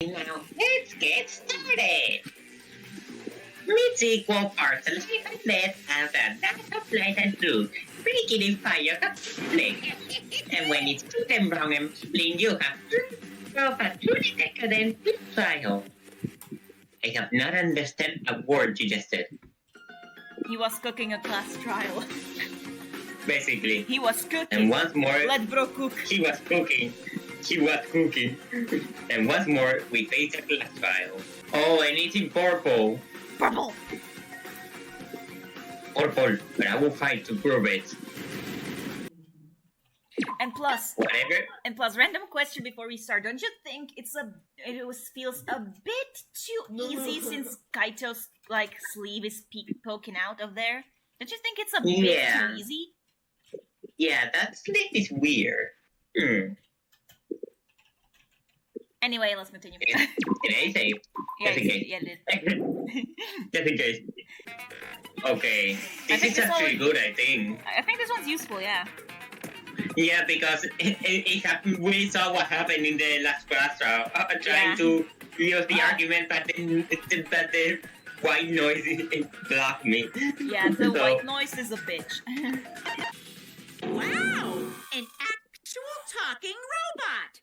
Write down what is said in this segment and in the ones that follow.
Now, let's get started! Meets equal parts of life and death as a dance of light and truth. Breaking in fire conflict. And when it's proven wrong and plain, you have of a truly decadent trial. I have not understood a word you just said. He was cooking a class trial. Basically. He was cooking. And once more, let bro cook. He was cooking. And once more, we face a class trial. Oh, and it's in purple. Purple! Purple, but I will fight to prove it. And plus, whatever. And plus, random question before we start. Don't you think it feels a bit too easy since Kaito's sleeve is poking out of there? Don't you think it's a bit too easy? Yeah, that sleeve is weird. Anyway, let's continue. Did I say? Yeah, it did. Just in case. Okay, this is actually good, I think. I think this one's useful, yeah. Yeah, because we saw what happened in the last class trial. Trying to use the argument, but the white noise blocked me. Yeah, the white noise is a bitch. Wow! An actual talking robot!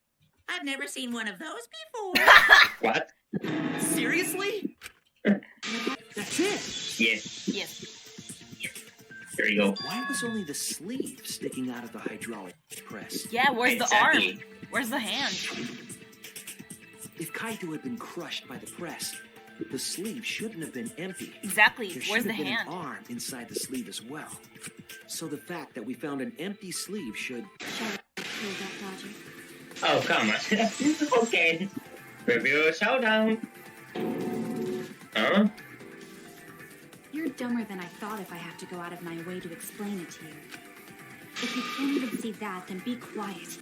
I've never seen one of those before. What? Seriously? That's it? Yes. There you go. Why was only the sleeve sticking out of the hydraulic press? Yeah, where's the arm? Where's the hand? If Kaito had been crushed by the press, the sleeve shouldn't have been empty. Exactly. There where's should the have been hand? An arm inside the sleeve as well. So the fact that we found an empty sleeve should... Oh, come on. Okay. Review showdown. Huh? You're dumber than I thought if I have to go out of my way to explain it to you. If you can't even see that, then be quiet.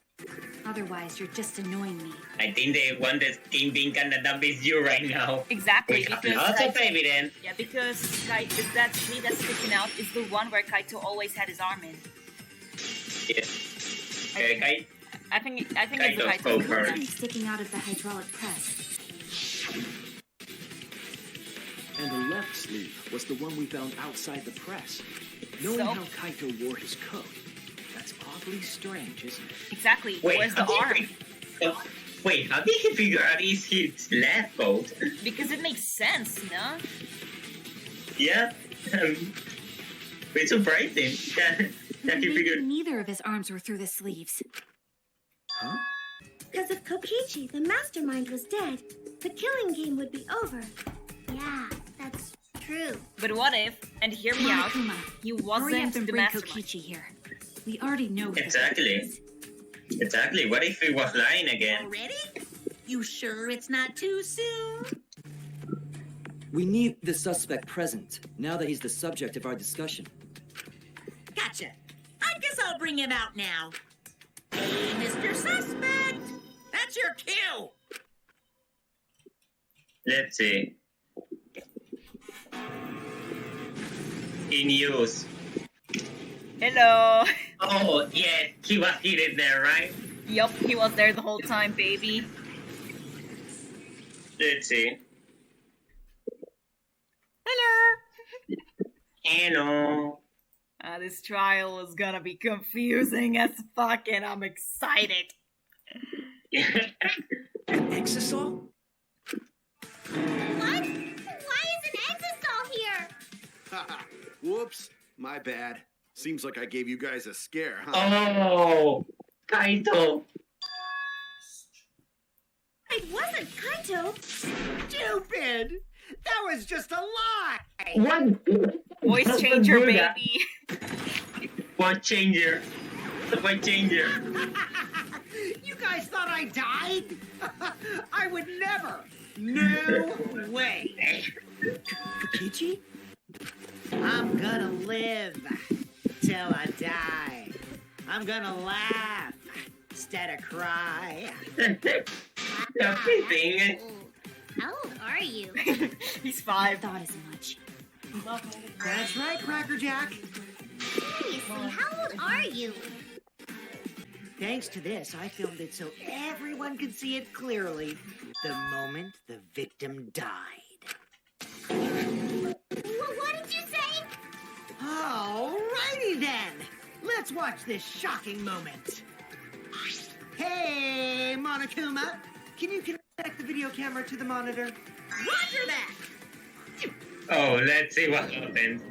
Otherwise, you're just annoying me. I think the one that's being kinda dumb is you right now. Exactly. We have lots of evidence. Yeah, because that sleeve that's sticking out is the one where Kaito always had his arm in. Yes. I think it's the Kaito's arm sticking out of the hydraulic press. And the left sleeve was the one we found outside the press. Knowing how Kaito wore his coat, that's oddly strange, isn't it? Exactly. Wait, where's the arm? Wait, how did he figure out it's his left coat? Because it makes sense, no? Yeah. It's surprising that he figured... Neither of his arms were through the sleeves. Huh? Because if Kokichi, the mastermind, was dead, the killing game would be over. Yeah, that's true. But what if, and hear me out, he wasn't the mastermind? Kokichi here. We already know. Exactly. Exactly. What if he was lying again? Already? You sure it's not too soon? We need the suspect present, now that he's the subject of our discussion. Gotcha. I guess I'll bring him out now. Hey, Mr. Suspect! That's your cue! Let's see. In use. Hello. Oh, yes. He was hidden there, right? Yup, he was there the whole time, baby. Let's see. Hello. Hello. This trial is gonna be confusing as fuck, and I'm excited. An exisal? What? Why is an exisal here? Haha. Whoops. My bad. Seems like I gave you guys a scare, huh? Oh, Kaito. It wasn't Kaito. Stupid! That was just a lie! What? Voice changer, baby. Voice changer. The voice changer. You guys thought I died? I would never. No way. Kokichi? I'm gonna live till I die. I'm gonna laugh instead of cry. Everything. How old are you? He's 5. I thought as much. That's right, Cracker Jack. Seriously, how old are you? Thanks to this, I filmed it so everyone could see it clearly the moment the victim died. What did you say? Alrighty then! Let's watch this shocking moment. Hey, Monokuma! Can you connect the video camera to the monitor? Roger that! Oh, let's see what happens.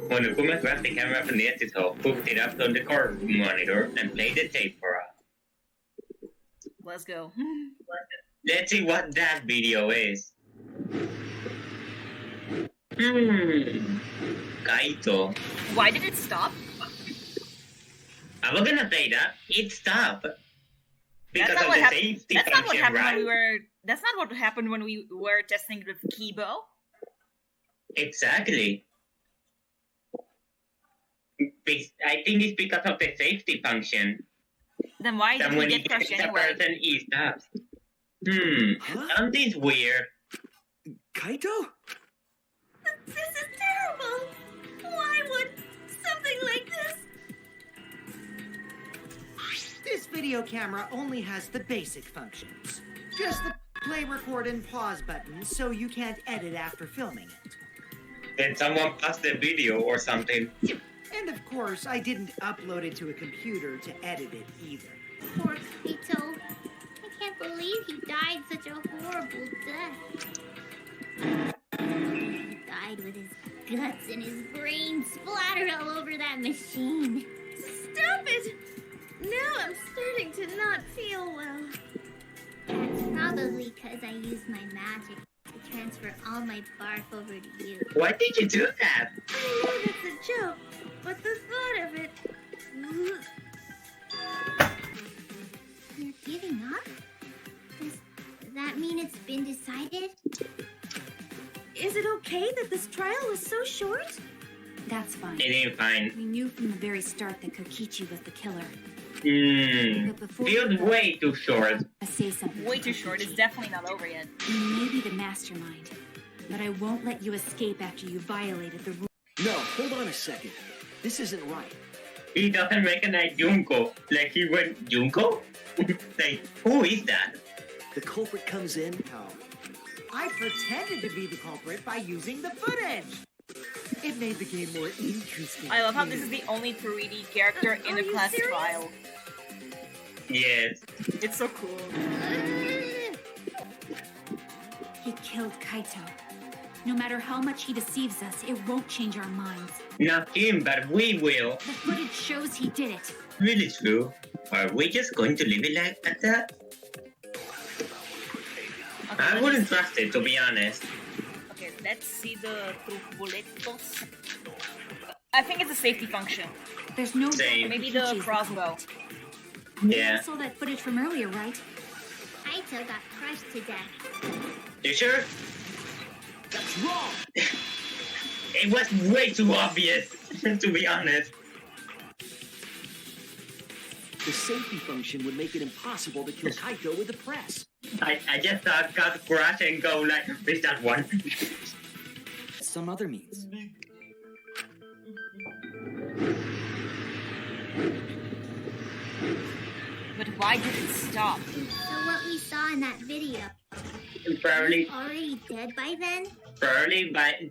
Monokuma grabbed the camera from the editor, hooked it up on the car monitor, and played the tape for us. Let's go. Let's see what that video is. Kaito. Why did it stop? I was gonna say that. It stopped. Because That's not of what the happened. safety That's not what function, happened right? when we were. That's not what happened when we were testing with Kibo. Exactly. I think it's because of the safety function. Then why did And we when get he crushed gets the anyway? person, he stops. Something's weird. Kaito? This is terrible. Why would something like this? This video camera only has the basic functions. Just the play, record, and pause buttons, so you can't edit after filming it. Then someone paused the video or something. And of course, I didn't upload it to a computer to edit it either. Poor Kaito. I can't believe he died such a horrible death. He died with his guts and his brain splattered all over that machine. Stop it! Now I'm starting to not feel well. That's probably because I used my magic to transfer all my barf over to you. Why did you do that? I know that's a joke, but the thought of it... You're giving up? Does that mean it's been decided? Is it okay that this trial was so short? That's fine. It ain't fine. We knew from the very start that Kokichi was the killer. But before we Feels go, way too short. I say something. Way to too short. It's Kokichi. definitely not over yet. You may be the mastermind, but I won't let you escape after you violated the rules. No, hold on a second. This isn't right. He doesn't recognize Junko. Like he went, Junko? Like, who is that? The culprit comes in. I pretended to be the culprit by using the footage. It made the game more interesting. I love how this is the only 3D character in the Are you class serious? trial. Yes. It's so cool. He killed Kaito. No matter how much he deceives us, it won't change our minds. Not him, but we will. The footage shows he did it. Really true. Are we just going to leave it like that? Okay, I wouldn't trust it, to be honest. Okay, let's see the trucoletos. I think it's a safety function. There's no doubt Same. that Maybe the Kokichi is crossbow. culprit. Yeah. You saw that footage from earlier, right? Kaito got crushed to death. You sure? That's wrong! It was way too obvious, to be honest. The safety function would make it impossible to kill Kaito with the press. I just thought cut crash and go like, is that one? Some other means. But why did it stop? So what we saw in that video, Probably, already dead by then?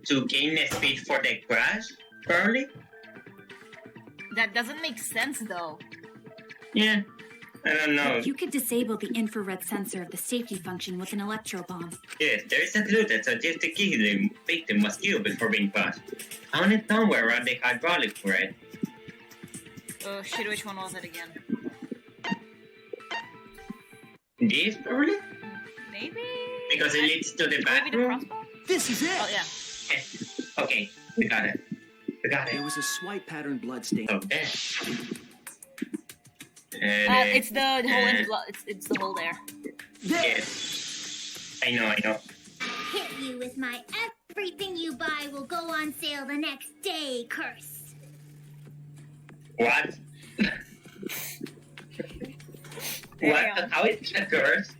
to gain the speed for the crash? Probably? That doesn't make sense though. Yeah. I don't know. You could disable the infrared sensor of the safety function with an electro bomb. Yes, there is a clue that suggests the key the victim was killed before being crushed. Found it somewhere around the hydraulic thread. Oh shit, which one was it again? This, probably? Maybe? Because it leads to the Maybe the bathroom? crossbow? This is it! Oh yeah. Yes. Okay, we got it. We got There it. was a swipe pattern bloodstain. So there. And, It's the hole in the blood. It's the hole there. Yes. I know. Hit you with my everything you buy will go on sale the next day curse. What? What? How is it a curse?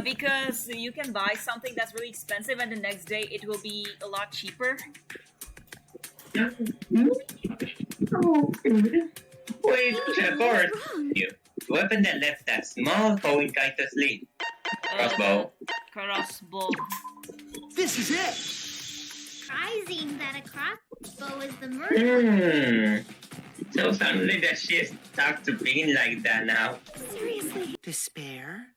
Because you can buy something that's really expensive and the next day it will be a lot cheaper. Wait, it's a curse. wrong? weapon that left that small hole in Kaito's sleeve. Crossbow. Crossbow. This is it! Surprising that a crossbow is the murder. So suddenly that she stuck to being like that now. Seriously. Despair?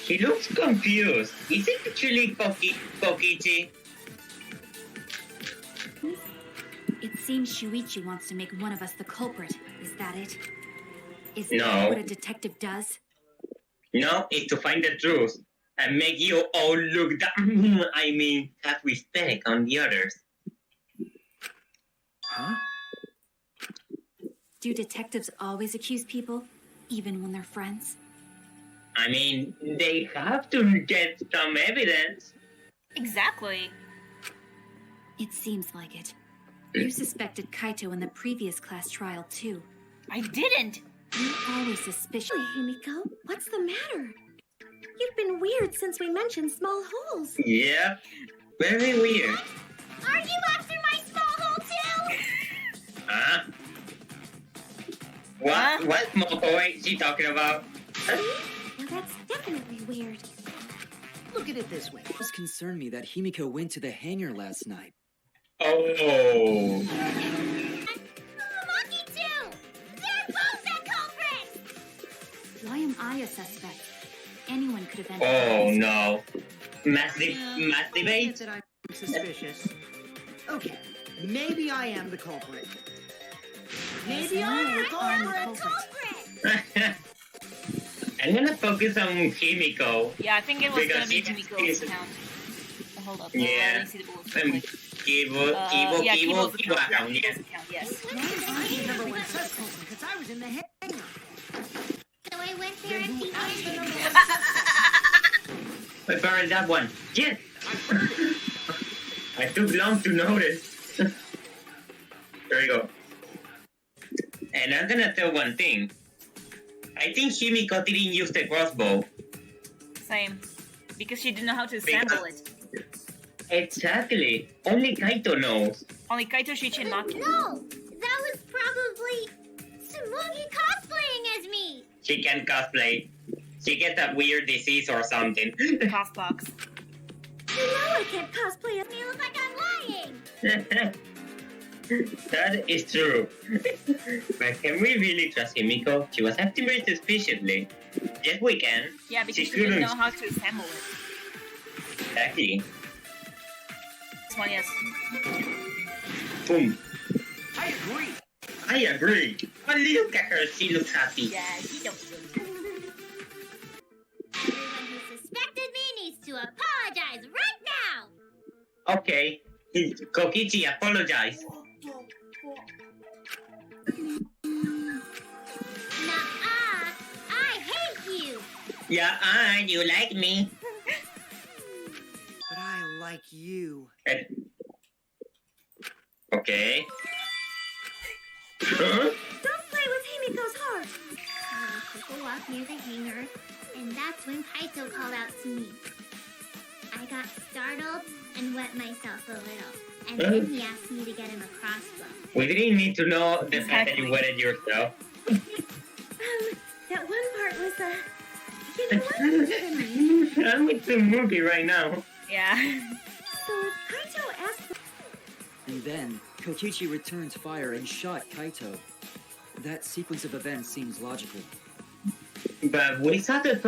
He looks confused. Is it actually Kokichi? It seems Shuichi wants to make one of us the culprit. Is that it? Is No. that what a detective does? No, it's to find the truth and make you all look down. I mean, have respect on the others. Huh? Do detectives always accuse people, even when they're friends? I mean, they have to get some evidence. Exactly. It seems like it. You suspected Kaito in the previous class trial, too. I didn't. You're always suspicious. Himiko, what's the matter? You've been weird since we mentioned small holes. Yep, very weird. Are you after my small hole too? Huh? What small boy is she talking about? Now that's definitely weird. Look at it this way. It does concern me that Himiko went to the hangar last night. Oh. Monkey too! They're both the culprits! Why am I a suspect? Anyone could have ended Oh this. no. Massive Admit debate? that I'm suspicious. Okay, maybe I am the culprit. Maybe I'm the culprit. I'm gonna focus on Himiko. Yeah, I think it was gonna Because be she- Himiko's account. Oh, hold up. Yeah. Let me see the bullets real quick. Yeah, Kibo's Kibo account. account, Yeah, yes. Kibo's account, yes. I'm the number one suspect because I was in the hangar. So I went there at the end. Wait, where is that one? Yes! I took long to notice. There we go. And I'm gonna tell one thing. I think Himiko didn't use the crossbow. Same. Because she didn't know how to assemble it. Exactly. Only Kaito knows. Only Kaito, Shuichi, and Maki. No! That was probably Tsumugi cosplaying as me! She can cosplay. She gets a weird disease or something. Cosbox. You know I can't cosplay as You look like I'm lying! That is true. But can we really trust Himiko? She was acting very suspiciously. Yes, we can. Yeah, because She she didn't couldn't- know how to assemble it. Exactly. This one, yes. Boom. I agree. I agree. But look at her. She looks happy. Yeah, she don't. Everyone who suspected me needs to apologize right now! Okay. Kokichi, apologize. Nuh-uh! I hate you! Yeah, you like me. But I like you. Okay. Huh? Don't play with Himiko's heart. I took a walk near the hangar, and that's when Kaito called out to me. I got startled and wet myself a little, and then he asked me to get him a crossbow. We didn't need to know the fact that you wetted yourself. That one part was, you know what? I'm with the movie right now. Yeah. So if Kaito asked for... And then, Kokichi returned fire and shot Kaito. That sequence of events seems logical. But we saw the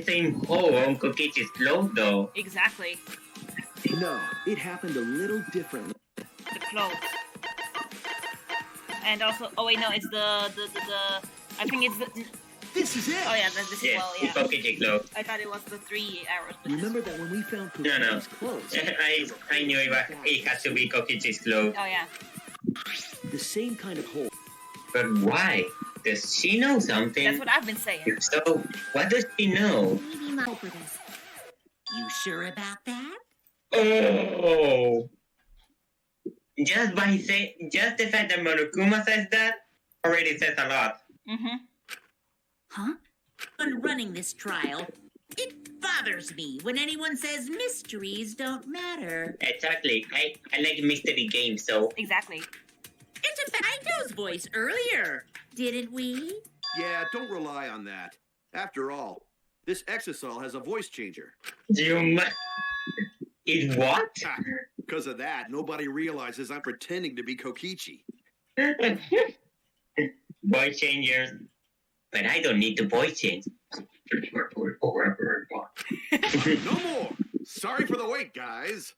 same hole on Kokichi's clothes, though. Exactly. No, it happened a little differently. The clothes. And also, oh wait, no, it's the I think it's the, This is it. oh yeah, this is Yes, well, it's yeah. Kokichi clothes. I thought it was the 3 arrows. But Remember that when we found No, no. Kokichi's clothes, I knew it had to be Kokichi's clothes. oh yeah. the same kind of hole. But why? Does she know something? That's what I've been saying. So, what does she know? Maybe my... Culprit is. You sure about that? Oh! Just the fact that Monokuma says that already says a lot. Mm-hmm. Huh? When running this trial, it bothers me when anyone says mysteries don't matter. Exactly. I like mystery games, so Exactly. It's a Kaito's voice earlier. didn't we? Yeah, don't rely on that. After all, this exisal has a voice changer. It what? Because of that, nobody realizes I'm pretending to be Kokichi. Voice changers. But I don't need the voice change. No more! Sorry for the wait, guys.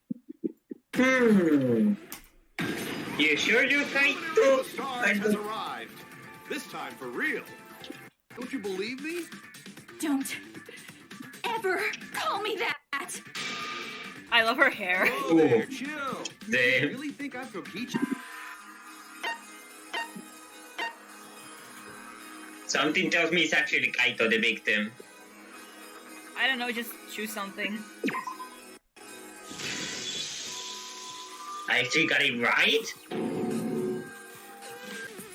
You sure you're The Kaito? stars has arrived. This time for real. Don't you believe me? Don't ever call me that! I love her hair. Oh, there, chill. You Damn. really think I'm Kokichi? Something tells me it's actually Kaito the victim. I don't know, just choose something. I actually got it right?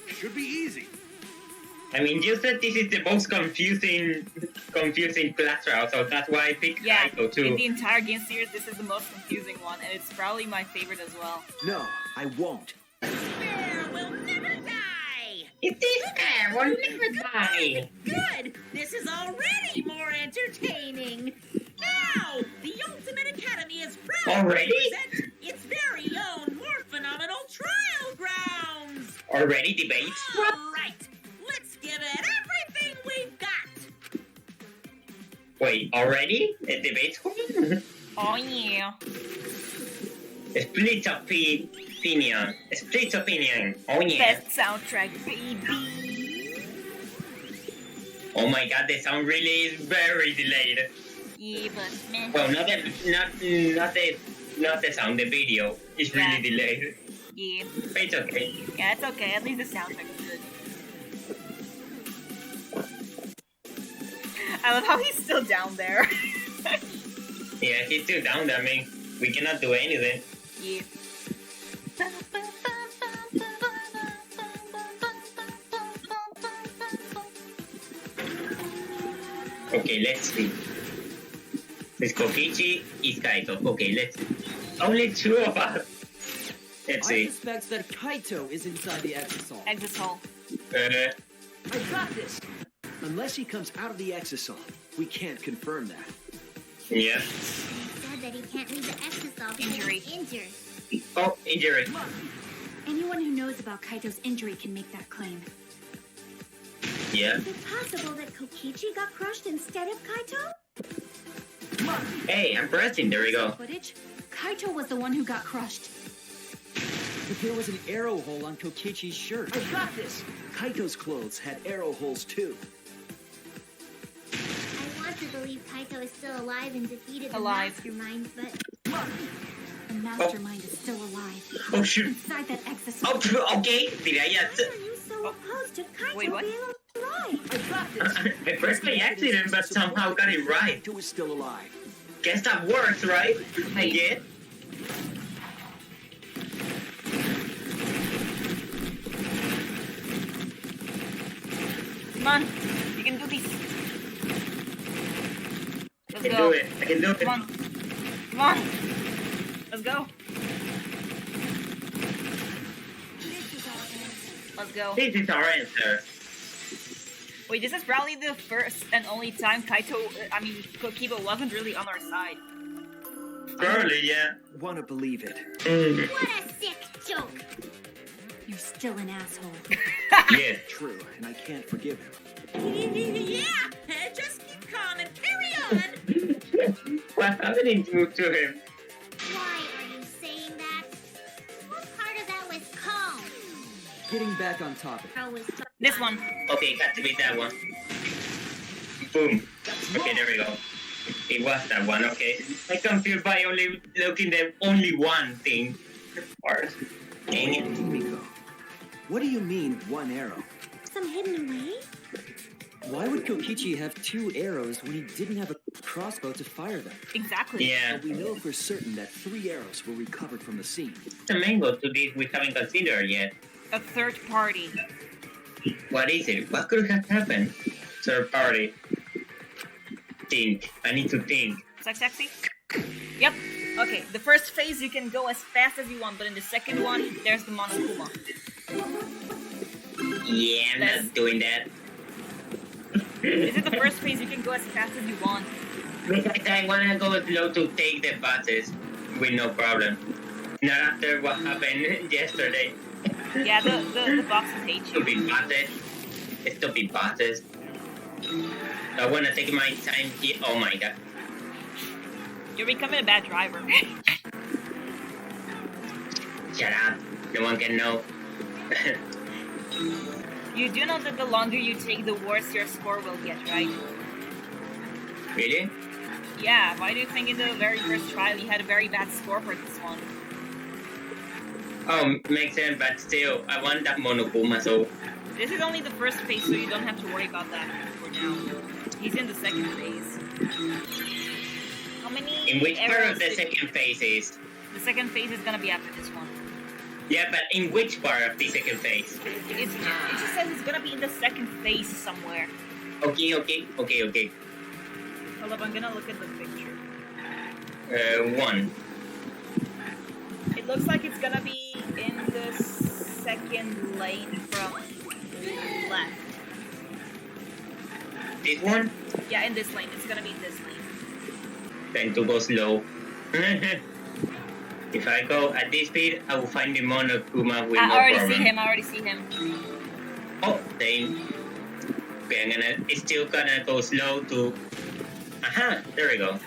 Should be easy. I mean, you said this is the most confusing class route, so that's why I picked Yeah, Kaito in too. the entire game series, this is the most confusing one, and it's probably my favorite as well. No, I won't. There will never die! It is fair, we'll never die. Good! This is already more entertaining! Now, the Ultimate Academy is proud Already? to present its very own more phenomenal trial grounds! Already debates? Alright, let's give it everything we've got! Wait, already? The debate's going? Oh yeah. Split opinion. Split opinion. Oh yeah. Best soundtrack, baby. Oh my god, the sound really is very delayed. Yeah, but meh. Well, not the sound, the video is really Yeah. delayed. Yeah. But it's okay. Yeah, it's okay. At least the soundtrack is good. I love how he's still down there. Yeah, he's still down there. I mean, we cannot do anything. Yeah. Okay, let's see. It's Kokichi, it's Kaito. Okay, let's see. Only two of us. Let's I see. suspect that Kaito is inside the exisal. Exit hole. I got this! Unless he comes out of the exisal, we can't confirm that. Yeah. He said that he can't leave the exisal because Injury. he's injured. Oh, injury. Anyone who knows about Kaito's injury can make that claim. Yeah. Is it possible that Kokichi got crushed instead of Kaito? Hey, I'm pressing. There we go. Footage? Kaito was the one who got crushed. But there was an arrow hole on Kokichi's shirt. I got this! Kaito's clothes had arrow holes too. I want to believe Kaito is still alive and defeated the Alive. mastermind, but The mastermind is still alive. Oh shoot. Inside that exisal. Oh, okay. Did I just... Why are you so opposed to Kaito Wait, what? being alive? I got this! I pressed by accident, but somehow got it right. Kaito is still alive. Guess that works, right? I guess. Come on. You can do this. I Let's can go. do it. I can do it. Come on. Come on. Let's go. Let's go. This is our answer. Wait, this is probably the first and only time Kokiba wasn't really on our side. Probably, yeah. Wanna believe it. what a sick joke! You're still an asshole. Yeah. True, and I can't forgive him. Yeah! Just keep calm and carry on! What's happening to him? Why are you saying that? What part of that was calm? Getting back on topic. I was This one. Okay, got to be that one. Boom. Okay, there we go. It was that one, okay. I confused by only looking at only one thing. Or, dang it. Miko, what do you mean, one arrow? Some hidden away? Why would Kokichi have two arrows when he didn't have a crossbow to fire them? Exactly. Yeah. But we know for certain that 3 arrows were recovered from the scene. The mango to this we haven't considered yet. A third party. What is it? What could have happened? Third party. Think. I need to think. Sex sexy? Yep. Okay, the first phase you can go as fast as you want, but in the second one, there's the Monokuma. Yeah, I'm not doing that. This is the first phase. You can go as fast as you want. Besides, I wanna go slow to take the buses with no problem. Not after what happened yesterday. Yeah, the boxes hate you. Stupid buses. Stupid buses. I wanna take my time here. Oh my god. You're becoming a bad driver. Shut up. No one can know. You do know that the longer you take, the worse your score will get, right? Really? Yeah, why do you think in the very first trial you had a very bad score for this one? Oh, makes sense, but still, I want that Monokuma, so... This is only the first phase, so you don't have to worry about that for now. He's in the second phase. How many In which part arrows of the second phase is? The second phase is gonna be after this one. Yeah, but in which part of the second phase? It just says it's gonna be in the second phase somewhere. Okay. Hold up, I'm gonna look at the picture. 1. It looks like it's gonna be in the second lane from left. This one? Yeah, in this lane. It's gonna be in this lane. Time to go slow. If I go at this speed, I will find the Monokuma with I no already problem. see him. I already see him. Oh, same. Okay, it's still gonna go slow to... Aha, there we go.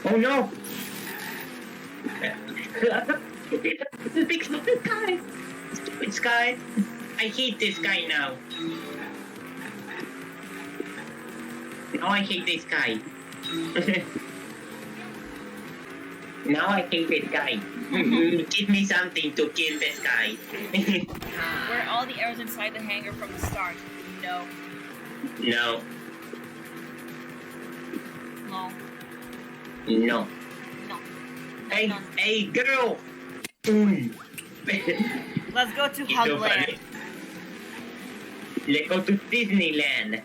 Oh no! Big stupid guy! Stupid guy! I hate this guy now. Now I hate this guy. Now I hate this guy. Give me something to kill this guy. Were all the arrows inside the hangar from the start? No. No. No. No. No. Hey, None. hey, girl! Let's go to It's so Hugland. funny. Let's go to Disneyland.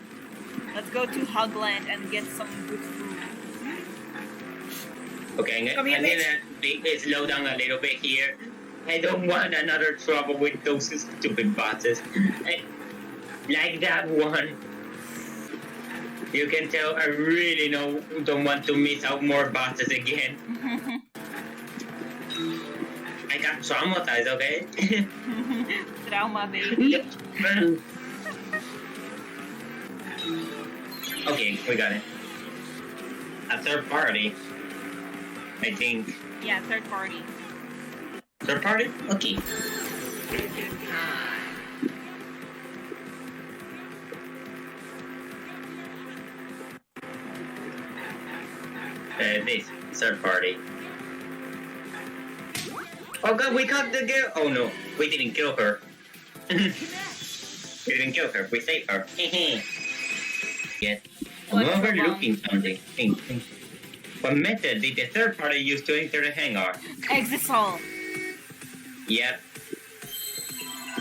Let's go to Hugland and get some good food. Okay, Come here, I'm gonna slow down a little bit here. I don't want another trouble with those stupid buses. Like that one. You can tell I really don't want to miss out more buses again. I got traumatized, okay? Trauma, baby. Okay, we got it. A third party. I think. Yeah, third party. Third party? Okay. This third party. Oh god, we caught the girl! Oh no, we didn't kill her. We didn't kill her, we saved her. Yes. I'm What's overlooking something. What method did the third party use to enter the hangar? Exit hall. Yep.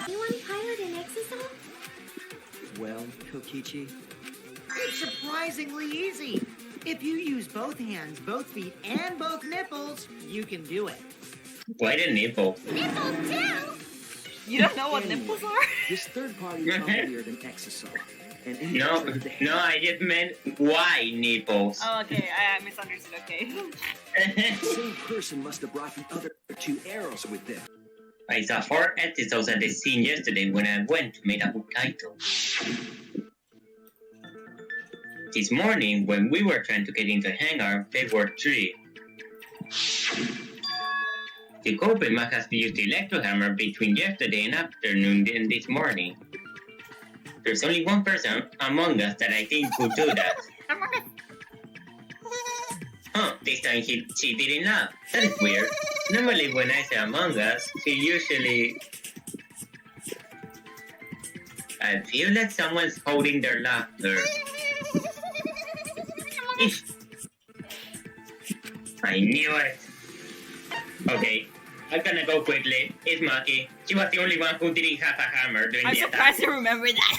Anyone pilot an exisal? Well, Kokichi, It's surprisingly easy. If you use both hands, both feet, and both nipples, you can do it. Why the nipple? Nipple too! You don't know what Anyway, nipples are? this third party is uglier than Exisal. And in the No, trade, no, I just meant why nipples. Oh, okay. I misunderstood. Okay. the same person must have brought the other 2 arrows with them. I saw 4 episodes at the scene yesterday when I went to meet up with Kaito. This morning, when we were trying to get into the hangar, there were 3. The culprit must have used the electro hammer between yesterday and afternoon and this morning. There's only one person among us that I think could do that. Huh, this time she didn't laugh. That is weird. Normally when I say among us, she usually... I feel like someone's holding their laughter. I knew it. Okay, I'm gonna go quickly. It's Maki. She was the only one who didn't have a hammer during I'm the surprised you remember that.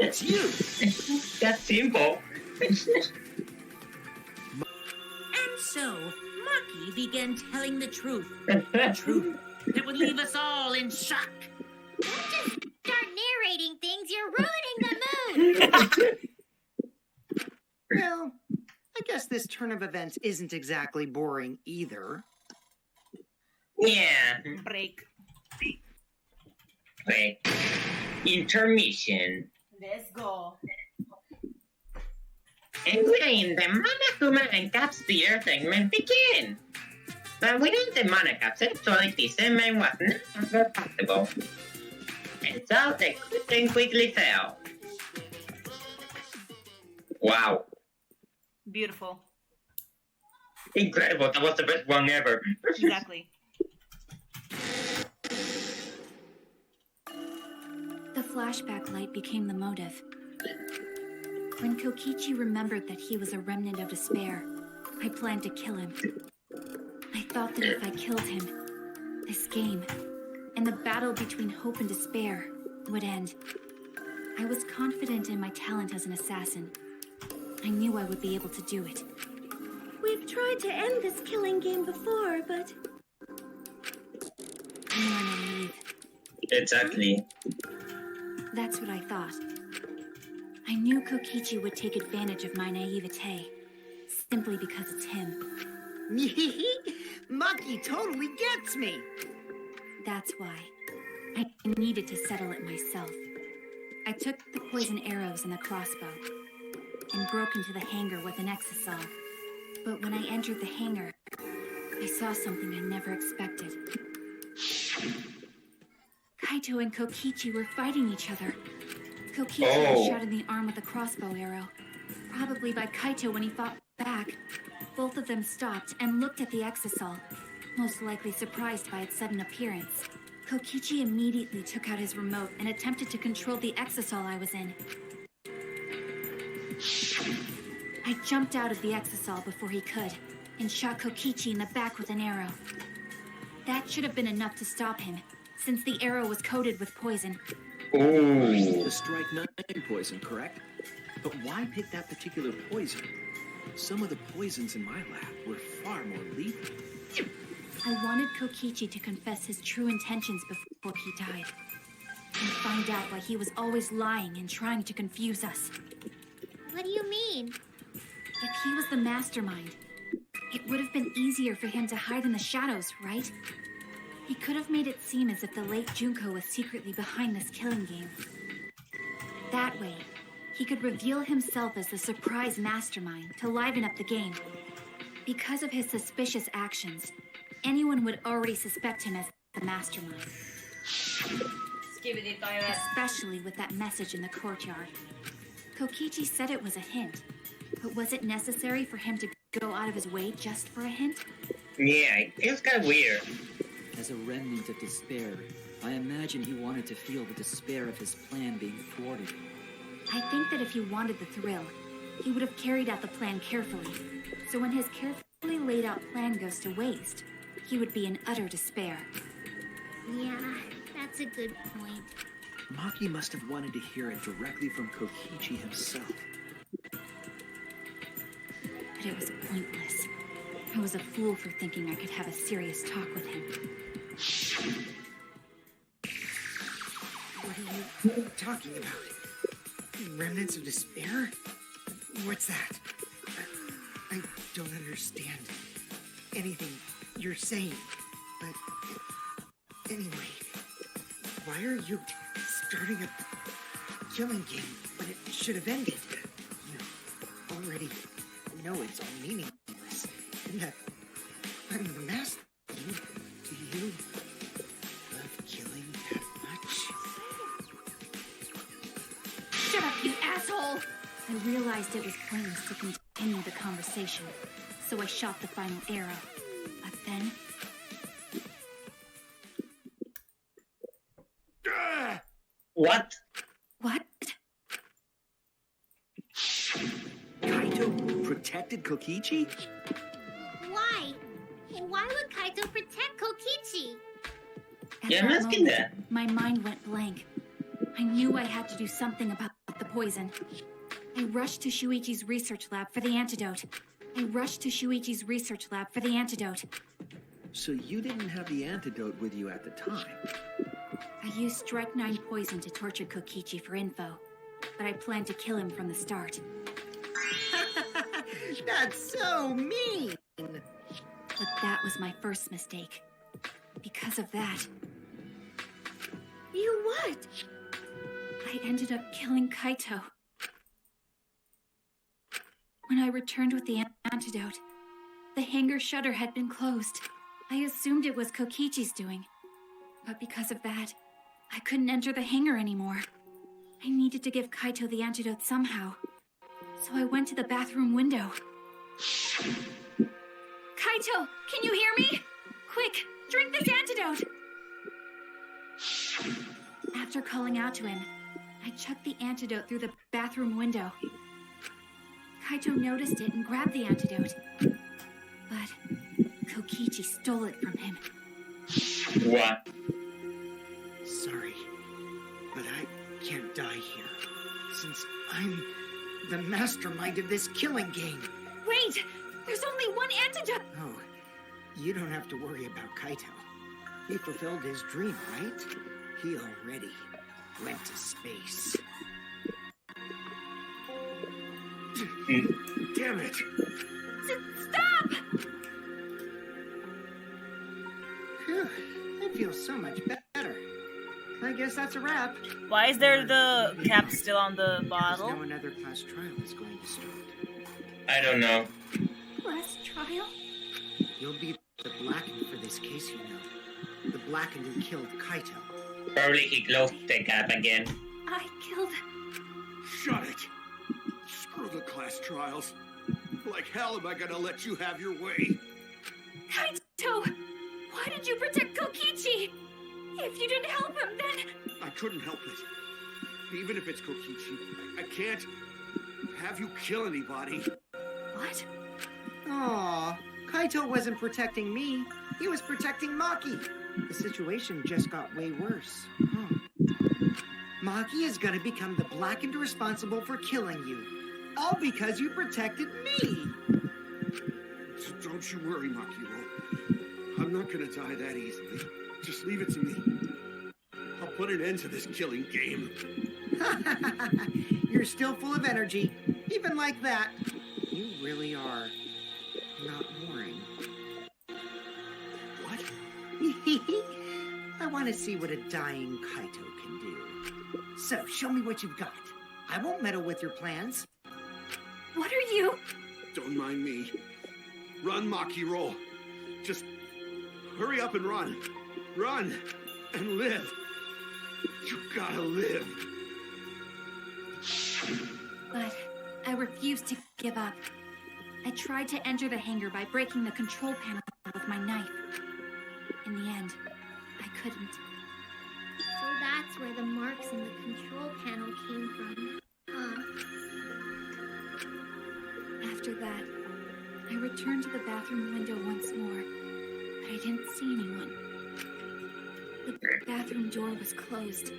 It's you! That's simple. And so, Maki began telling the truth. The truth that would leave us all in shock. Don't just start narrating things, you're ruining the mood! Well, I guess this turn of events isn't exactly boring either. Yeah. Break. Wait. Intermission. Let's go. And when the Monokuma and Caps theater segment begin. But without the Monocaps, actually this segment was no longer possible. And so the curtain quickly fell. Wow. Beautiful. Incredible, that was the best one ever. Exactly. The flashback light became the motive. When Kokichi remembered that he was a remnant of despair, I planned to kill him. I thought that if I killed him, this game, and the battle between hope and despair, would end. I was confident in my talent as an assassin. I knew I would be able to do it. We've tried to end this killing game before, but... You are naive. Exactly. That's what I thought. I knew Kokichi would take advantage of my naivete, simply because it's him. Maki totally gets me! That's why. I needed to settle it myself. I took the poison arrows and the crossbow, and broke into the hangar with an exisal. But when I entered the hangar, I saw something I never expected. Kaito and Kokichi were fighting each other. Kokichi was shot in the arm with a crossbow arrow, probably by Kaito when he fought back. Both of them stopped and looked at the exisal, most likely surprised by its sudden appearance. Kokichi immediately took out his remote and attempted to control the exisal I was in. I jumped out of the exisal before he could, and shot Kokichi in the back with an arrow. That should have been enough to stop him, since the arrow was coated with poison. Ooh. The strike 9 poison, correct? But why pick that particular poison? Some of the poisons in my lab were far more lethal. I wanted Kokichi to confess his true intentions before he died, and find out why he was always lying and trying to confuse us. What do you mean? If he was the mastermind, it would have been easier for him to hide in the shadows, right? He could have made it seem as if the late Junko was secretly behind this killing game. That way, he could reveal himself as the surprise mastermind to liven up the game. Because of his suspicious actions, anyone would already suspect him as the mastermind. Especially with that message in the courtyard. Kokichi said it was a hint, but was it necessary for him to go out of his way just for a hint? Yeah, it feels kind of weird. As a remnant of despair, I imagine he wanted to feel the despair of his plan being thwarted. I think that if he wanted the thrill, he would have carried out the plan carefully. So when his carefully laid out plan goes to waste, he would be in utter despair. Yeah, that's a good point. Maki must have wanted to hear it directly from Kokichi himself. But it was pointless. I was a fool for thinking I could have a serious talk with him. What are you talking about? Remnants of despair? What's that? I don't understand anything you're saying. But anyway, why are you starting a killing game when it should have ended? You already know it's all meaningless, and that I'm the master. Do you love killing that much? Shut up, you asshole! I realized it was pointless to continue the conversation, so I shot the final arrow. But then... What? What? Kaito protected Kokichi? Why? Why would Kaito protect Kokichi? At Yeah, I'm that asking moment, that. my mind went blank. I knew I had to do something about the poison. I rushed to Shuichi's research lab for the antidote. I I rushed to Shuichi's research lab for the antidote. So you didn't have the antidote with you at the time? I used strychnine poison to torture Kokichi for info, but I planned to kill him from the start. That's so mean! But that was my first mistake. Because of that, You what? I ended up killing Kaito. When I returned with the antidote, the hangar shutter had been closed. I assumed it was Kokichi's doing. But because of that, I couldn't enter the hangar anymore. I needed to give Kaito the antidote somehow. So I went to the bathroom window. Kaito, can you hear me? Quick, drink this antidote! After calling out to him, I chucked the antidote through the bathroom window. Kaito noticed it and grabbed the antidote. But Kokichi stole it from him. What? Sorry, but I can't die here, since I'm the mastermind of this killing game. Wait! There's only one antidote! Oh, you don't have to worry about Kaito. He fulfilled his dream, right? He already went to space. Damn it! Stop! Phew, I feel so much better. I guess that's a wrap. Why is there the cap still on the bottle? Now another class trial is going to start. I don't know. Last trial? You'll be the Blackened for this case, you know. The Blackened who killed Kaito. Probably he closed the cap again. I killed... Shut it! Screw the class trials. Like hell am I gonna let you have your way? Kaito! Why did you protect Kokichi? If you didn't help him, then... I couldn't help it. Even if it's Kokichi, I can't have you kill anybody. What? Aw, Kaito wasn't protecting me. He was protecting Maki. The situation just got way worse. Maki is gonna become the Blackened responsible for killing you. All because you protected me. So don't you worry, Makiro. I'm not gonna die that easily. Just leave it to me. I'll put an end to this killing game. You're still full of energy. Even like that. You really are not boring. What? I want to see what a dying Kaito can do. So, show me what you've got. I won't meddle with your plans. What are you? Don't mind me. Run, Makiro. Just hurry up and run. Run and live. You gotta live. But I refused to give up. I tried to enter the hangar by breaking the control panel with my knife. In the end, I couldn't. So that's where the marks in the control panel came from. Huh. After that, I returned to the bathroom window once more, but I didn't see anyone. The bathroom door was closed.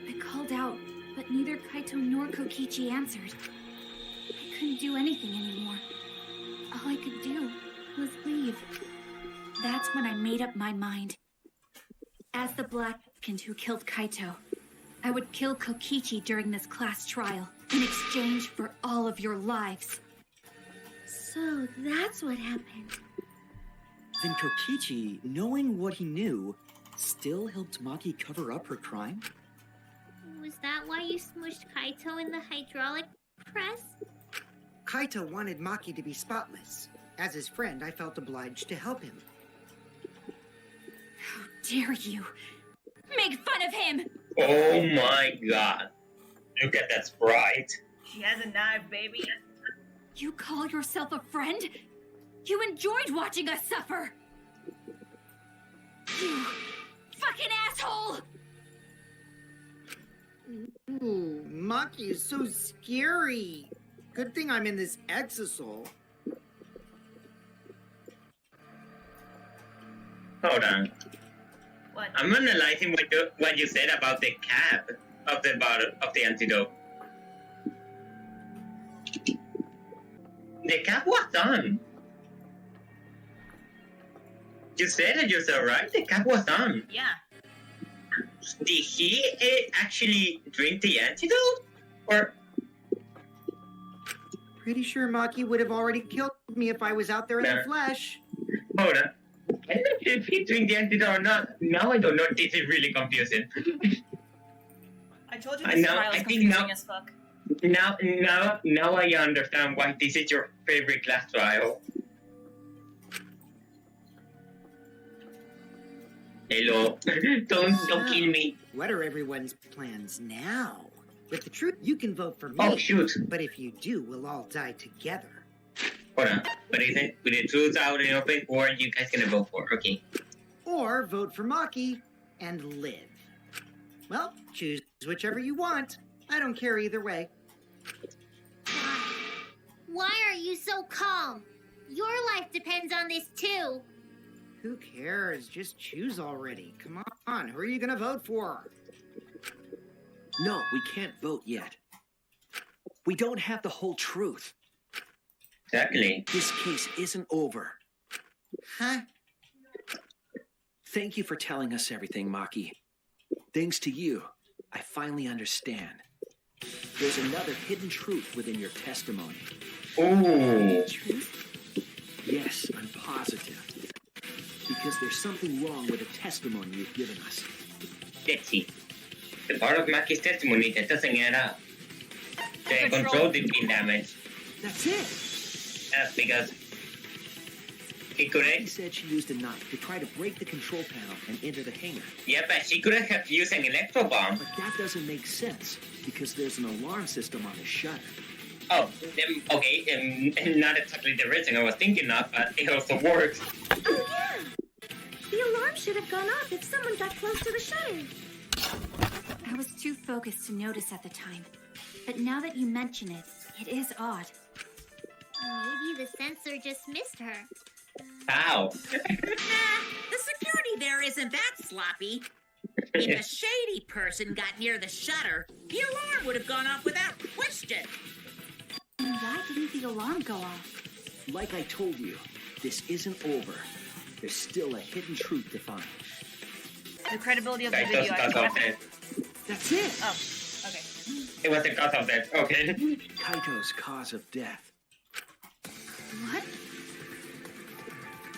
I called out, but neither Kaito nor Kokichi answered. I couldn't do anything anymore. All I could do was leave. That's when I made up my mind. As the Blackened who killed Kaito, I would kill Kokichi during this class trial in exchange for all of your lives. So that's what happened. Then Kokichi, knowing what he knew, still helped Maki cover up her crime? Was that why you smushed Kaito in the hydraulic press? Kaito wanted Maki to be spotless. As his friend, I felt obliged to help him. How dare you make fun of him! Oh my god. Look at that sprite. She has a knife, baby. You call yourself a friend? You enjoyed watching us suffer! You fucking asshole! Ooh, Maki is so scary. Good thing I'm in this exosol. Hold on. What? I'm analyzing what you said about the cap of the bottle of the antidote. The cap was on. You said it yourself, right? The cap was on. Yeah. Did he actually drink the antidote? Or Pretty sure Maki would have already killed me if I was out there in the flesh. hold on. I don't know if he drink the antidote or not. Now I don't know. This is really confusing. I told you I this know, trial I is think confusing now- as fuck. Now I understand why this is your favorite class trial. Hello. Don't kill me. What are everyone's plans now? With the truth, you can vote for me. Oh shoot. But if you do, we'll all die together. Hold on. But isn't with the truth out in open, who are you guys gonna vote for? Okay. Or vote for Maki and live. Well, choose whichever you want. I don't care either way. Why are you so calm? Your life depends on this too. Who cares? Just choose already. Come on, who are you gonna vote for? No, we can't vote yet. We don't have the whole truth. Exactly. This case isn't over. Huh? Thank you for telling us everything, Maki. Thanks to you, I finally understand. There's another hidden truth within your testimony. Ooh. Yes, I'm positive. Because there's something wrong with the testimony you've given us. Let's see. The part of Maki's testimony that doesn't add up. The control did been damaged. That's it. That's because he She couldn't. said she used a knife to try to break the control panel and enter the hangar. Yeah, but she couldn't have used an electro bomb. But that doesn't make sense, because there's an alarm system on the shutter. Oh, okay. Not exactly the reason I was thinking of, but it also works. Oh, yeah. The alarm should have gone off if someone got close to the shutter. I was too focused to notice at the time. But now that you mention it, it is odd. Maybe the sensor just missed her. How? Nah, the security there isn't that sloppy. If a shady person got near the shutter, the alarm would have gone off without question. And why didn't the alarm go off? Like I told you, this isn't over. There's still a hidden truth to find. The credibility of the Kaito's video. cause of death. That's it! Oh, okay. It was the cause of death. Okay. Kaito's cause of death. What?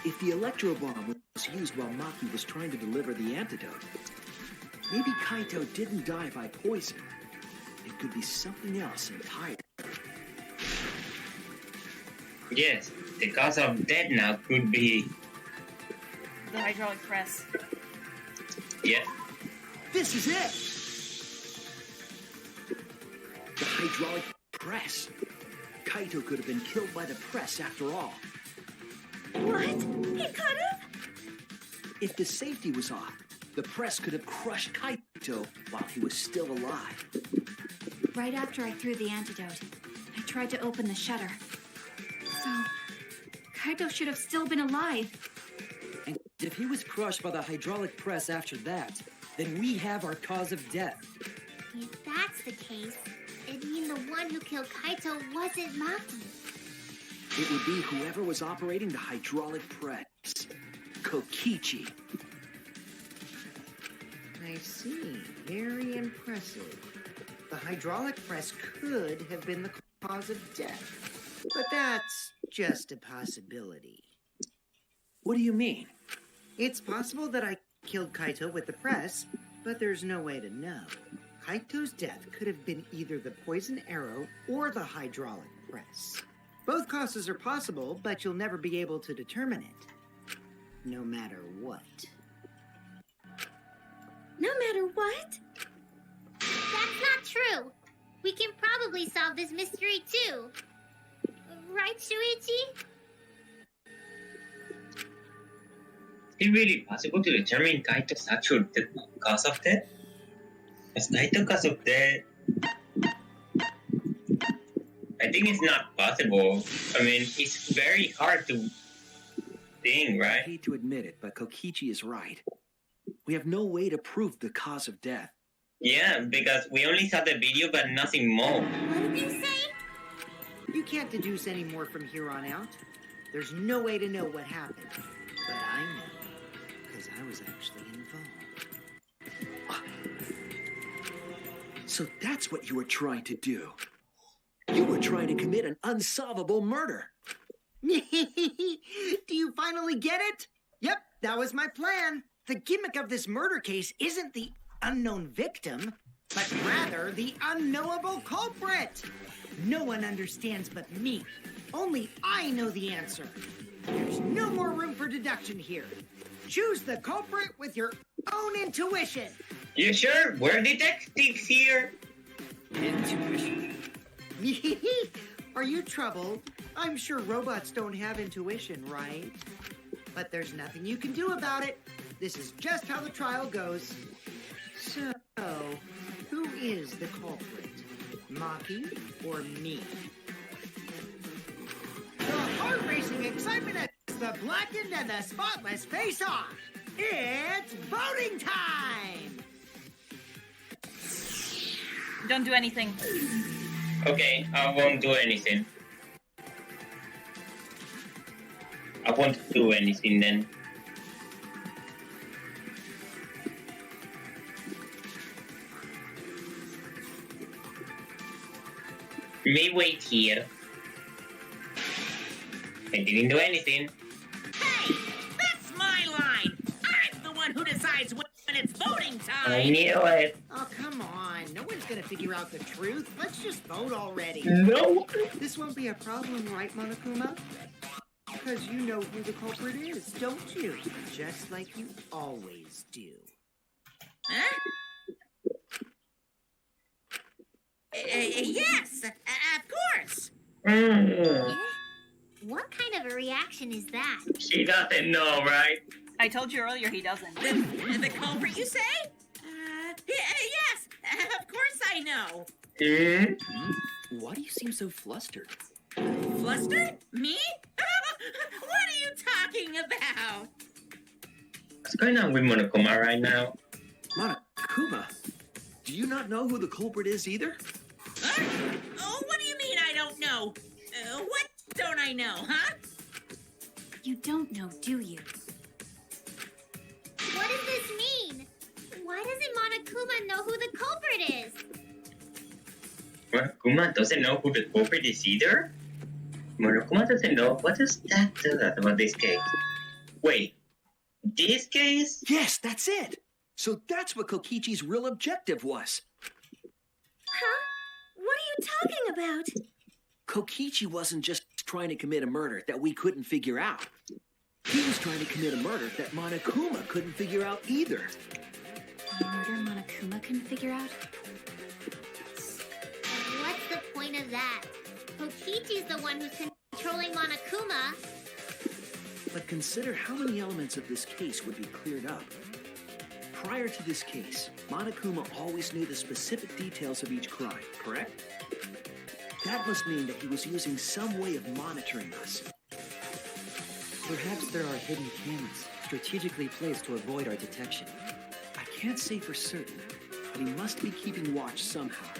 If the electro bomb was used while Maki was trying to deliver the antidote, maybe Kaito didn't die by poison. It could be something else entirely. Yes, the cause of death now could be. The hydraulic press. Yeah. This is it! The hydraulic press. Kaito could have been killed by the press after all. What? He could have? If the safety was off, the press could have crushed Kaito while he was still alive. Right after I threw the antidote, I tried to open the shutter. So, Kaito should have still been alive. And if he was crushed by the hydraulic press after that, then we have our cause of death. If that's the case, it'd mean the one who killed Kaito wasn't Maki. It would be whoever was operating the hydraulic press. Kokichi. I see. Very impressive. The hydraulic press could have been the cause of death. But that's just a possibility. What do you mean? It's possible that I killed Kaito with the press, but there's no way to know. Kaito's death could have been either the poison arrow or the hydraulic press. Both causes are possible, but you'll never be able to determine it. No matter what. No matter what? That's not true. We can probably solve this mystery too. Right, Shuichi? Is it really possible to determine Kaito's actual cause of death? Is Kaito cause of death? I think it's not possible. I mean, it's very hard to think, I right? hate to admit it, but Kokichi is right. We have no way to prove the cause of death. Yeah, because we only saw the video, but nothing more. What did you say? You can't deduce any more from here on out. There's no way to know what happened. But I know, because I was actually involved. So that's what you were trying to do. You were trying to commit an unsolvable murder. Do you finally get it? Yep, that was my plan. The gimmick of this murder case isn't the unknown victim, but rather the unknowable culprit. No one understands but me. Only I know the answer. There's no more room for deduction here. Choose the culprit with your own intuition. You sure? We're detectives here. Intuition? Are you troubled? I'm sure robots don't have intuition, right? But there's nothing you can do about it. This is just how the trial goes. So, who is the culprit? Maki or me? The heart-racing excitement as the blackened and the spotless face off. It's voting time! Don't do anything. Okay, I won't do anything. I won't do anything then. Me wait here. I didn't do anything. Hey, that's my line. I'm the one who decides when it's voting time. I knew it. Oh, come on. No one's gonna figure out the truth. Let's just vote already. No. This won't be a problem, right, Monokuma? Because you know who the culprit is, don't you? Just like you always do. Huh? Yes, of course. Mm. What kind of a reaction is that? She doesn't know, right? I told you earlier he doesn't. The culprit, you say? Yes, of course I know. Mm? Why do you seem so flustered? Flustered? Me? What are you talking about? What's going on with Monokuma right now? Monokuma, do you not know who the culprit is either? Oh, what do you mean I don't know? What don't I know, huh? You don't know, do you? What does this mean? Why doesn't Monokuma know who the culprit is? Monokuma doesn't know who the culprit is either? Monokuma doesn't know. What does that tell us about this case? Wait, this case? Yes, that's it. So that's what Kokichi's real objective was. Huh? What are you talking about? Kokichi wasn't just trying to commit a murder that we couldn't figure out. He was trying to commit a murder that Monokuma couldn't figure out either. A murder Monokuma couldn't figure out? What's the point of that? Kokichi's the one who's controlling Monokuma. But consider how many elements of this case would be cleared up. Prior to this case, Monokuma always knew the specific details of each crime, correct? That must mean that he was using some way of monitoring us. Perhaps there are hidden cameras strategically placed to avoid our detection. I can't say for certain, but he must be keeping watch somehow.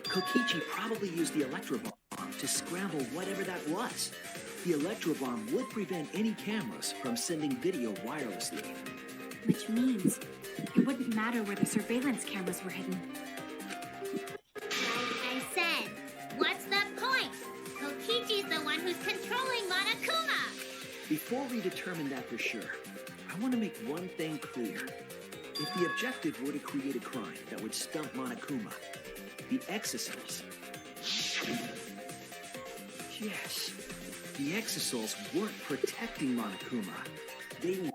Kokichi probably used the electro bomb to scramble whatever that was. The electro bomb would prevent any cameras from sending video wirelessly. Which means it wouldn't matter where the surveillance cameras were hidden. Like I said, what's the point? Kokichi's the one who's controlling Monokuma. Before we determine that for sure, I want to make one thing clear. If the objective were to create a crime that would stump Monokuma, the exosols... Yes, the exosols weren't protecting Monokuma. They were...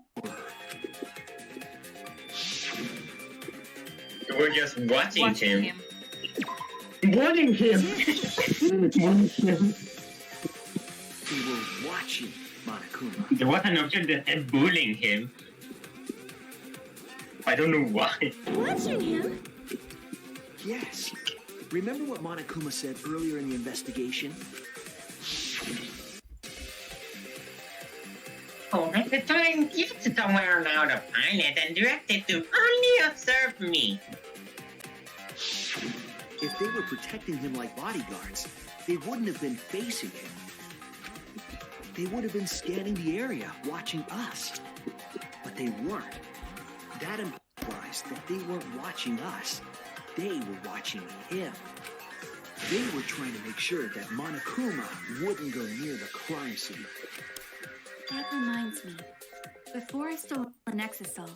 We're just watching him. Watching him. We were watching Monokuma. There was an option that said bullying him. I don't know why. Watching him? Yes. Remember what Monokuma said earlier in the investigation? Oh, at the time, it's somewhere now the pilot and directed to only observe me. If they were protecting him like bodyguards, they wouldn't have been facing him. They would have been scanning the area, watching us. But they weren't. That implies that they weren't watching us. They were watching him. They were trying to make sure that Monokuma wouldn't go near the crime scene. That reminds me. Before I stole an Exisol,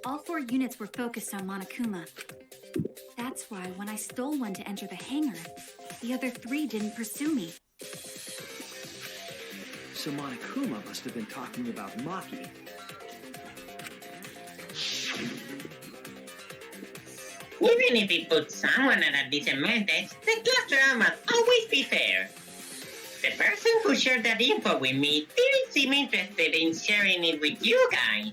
all 4 units were focused on Monokuma. That's why when I stole one to enter the hangar, the other 3 didn't pursue me. So Monokuma must have been talking about Maki. Even if he puts someone at a disadvantage, the class trial must always be fair. The person who shared that info with me didn't seem interested in sharing it with you guys.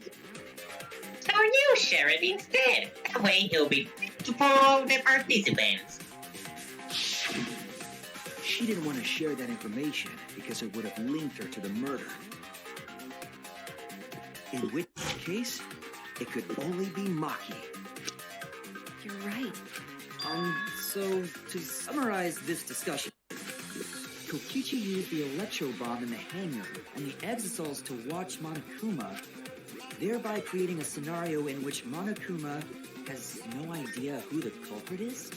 So you share it instead. That way it'll be for all the participants. She didn't want to share that information because it would have linked her to the murder. In which case, it could only be Maki. You're right. So to summarize this discussion, Kokichi used the electro bomb in the hangar and the Exosols to watch Monokuma, thereby creating a scenario in which Monokuma has no idea who the culprit is?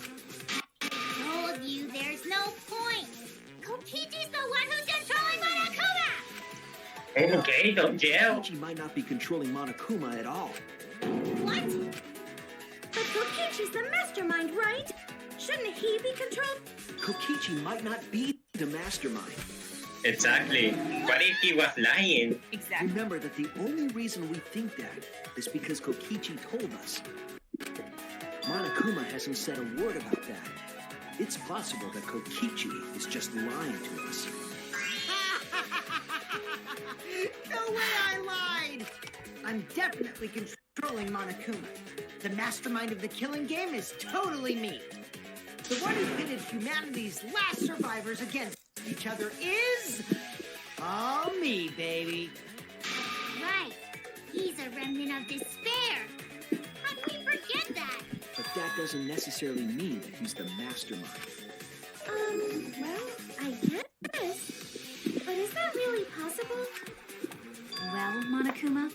Told you there's no point. Kokichi's the one who's controlling Monokuma! Okay, don't yell. Kokichi might not be controlling Monokuma at all. What? But Kokichi's the mastermind, right? Shouldn't he be controlled? Kokichi might not be the mastermind. Exactly. What if he was lying? Exactly. Remember that the only reason we think that is because Kokichi told us. Monokuma hasn't said a word about that. It's possible that Kokichi is just lying to us. No way I lied! I'm definitely controlling Monokuma. The mastermind of the killing game is totally me. The one who pitted humanity's last survivors against each other is... all me, baby. Right. He's a remnant of despair. How can we forget that? But that doesn't necessarily mean that he's the mastermind. Well, I guess. But is that really possible? Well, Monokuma,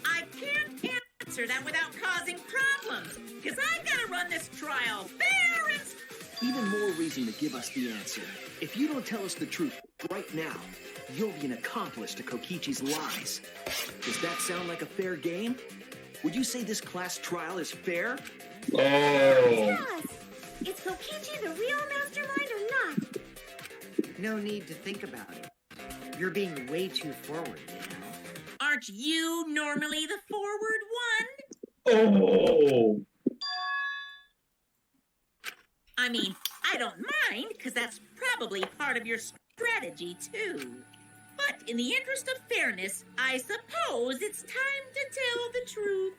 I can't answer that without causing problems, because I gotta run this trial fair and... Even more reason to give us the answer. If you don't tell us the truth right now, you'll be an accomplice to Kokichi's lies. Does that sound like a fair game? Would you say this class trial is fair? Oh. Yes! Is Kokichi the real mastermind or not? No need to think about it. You're being way too forward, you know? Aren't you normally the forward one? Oh. I mean, I don't mind, because that's probably part of your strategy, too. But in the interest of fairness, I suppose it's time to tell the truth.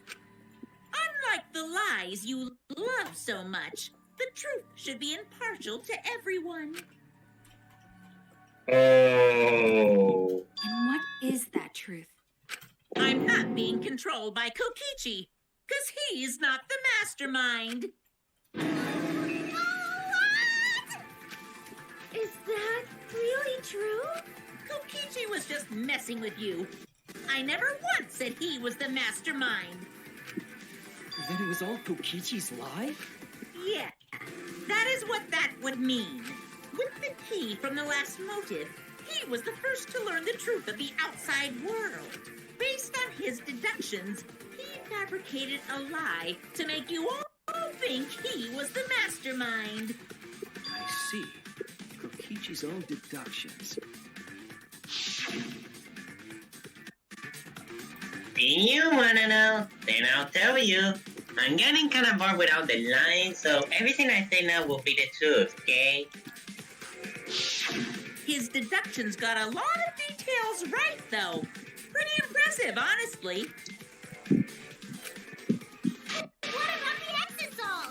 Unlike the lies you love so much, the truth should be impartial to everyone. Oh. and what is that truth? I'm not being controlled by Kokichi, because he's not the mastermind. Is that really true? Kokichi was just messing with you. I never once said he was the mastermind. Then it was all Kokichi's lie? Yeah, that is what that would mean. With the key from the last motive, he was the first to learn the truth of the outside world. Based on his deductions, he fabricated a lie to make you all think he was the mastermind. I see. Kokichi's own deductions. Do you wanna know? Then I'll tell you. I'm getting kind of bored without the lines, so everything I say now will be the truth, okay? His deductions got a lot of details right, though. Pretty impressive, honestly. What about the Exisol?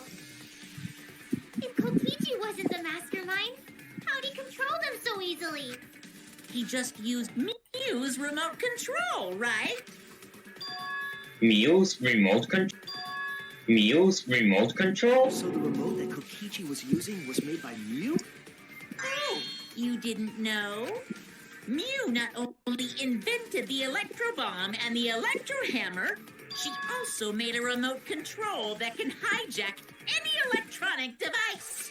If Kokichi wasn't the mastermind, how'd he control them so easily? He just used Mew's remote control, right? Mew's remote control? Mew's remote control? So the remote that Kokichi was using was made by Mew? Oh, you didn't know? Mew not only invented the electro bomb and the electro hammer, she also made a remote control that can hijack any electronic device.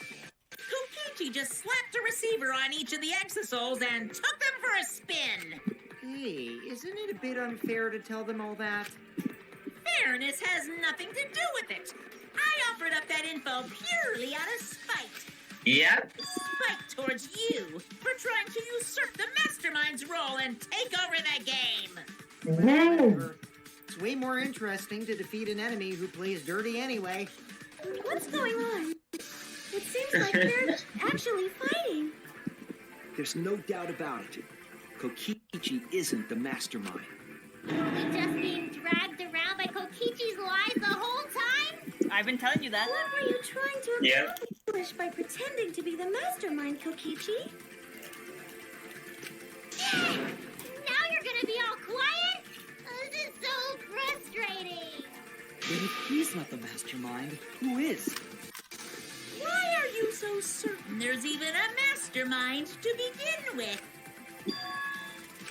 Kokichi just slapped a receiver on each of the exosols and took them for a spin. Hey, isn't it a bit unfair to tell them all that? Fairness has nothing to do with it. I offered up that info purely out of spite. Yep. Spite towards you for trying to usurp the mastermind's role and take over the game. Whatever. It's way more interesting to defeat an enemy who plays dirty anyway. What's going on? It seems like they're actually fighting. There's no doubt about it. Kokichi isn't the mastermind. Were we just being dragged around by Kokichi's lies the whole time? I've been telling you that. What were you trying to Yeah. accomplish by pretending to be the mastermind, Kokichi? Now you're gonna be all quiet? This is so frustrating. Then if he's not the mastermind, who is? Why are you so certain there's even a mastermind to begin with?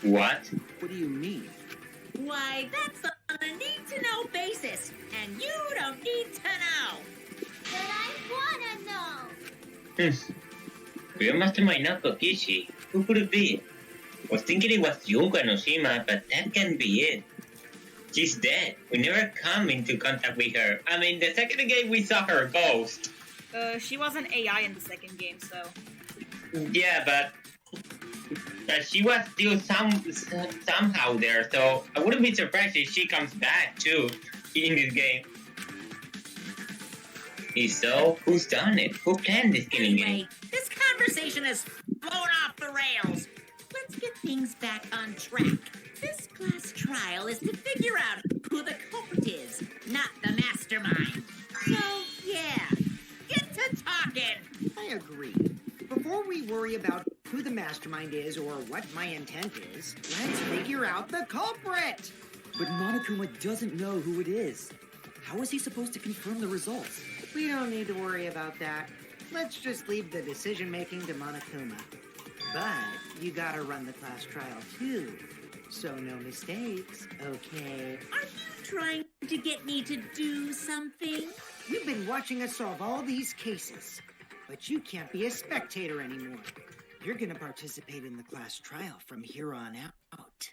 What? What do you mean? Why, that's on a need-to-know basis, and you don't need to know. But I wanna know. Real mastermind not Kokichi. Who could it be? Was thinking it was Junko and Oshima, but that can't be it. She's dead. We never come into contact with her. I mean, the second game we saw her ghost. She was an AI in the second game, so. Yeah, but she was still somehow there, so I wouldn't be surprised if she comes back too in this game. If so, who's done it? Who planned this killing game? Anyway, this conversation has blown off the rails. Let's get things back on track. This class trial is to figure out who the culprit is, not the mastermind. So, yeah, get to talking. I agree. Before we worry about who the mastermind is or what my intent is, let's figure out the culprit! But Monokuma doesn't know who it is. How is he supposed to confirm the results? We don't need to worry about that. Let's just leave the decision-making to Monokuma. But you gotta run the class trial too. So no mistakes, okay? Are you trying to get me to do something? You've been watching us solve all these cases, but you can't be a spectator anymore. You're gonna participate in the class trial from here on out.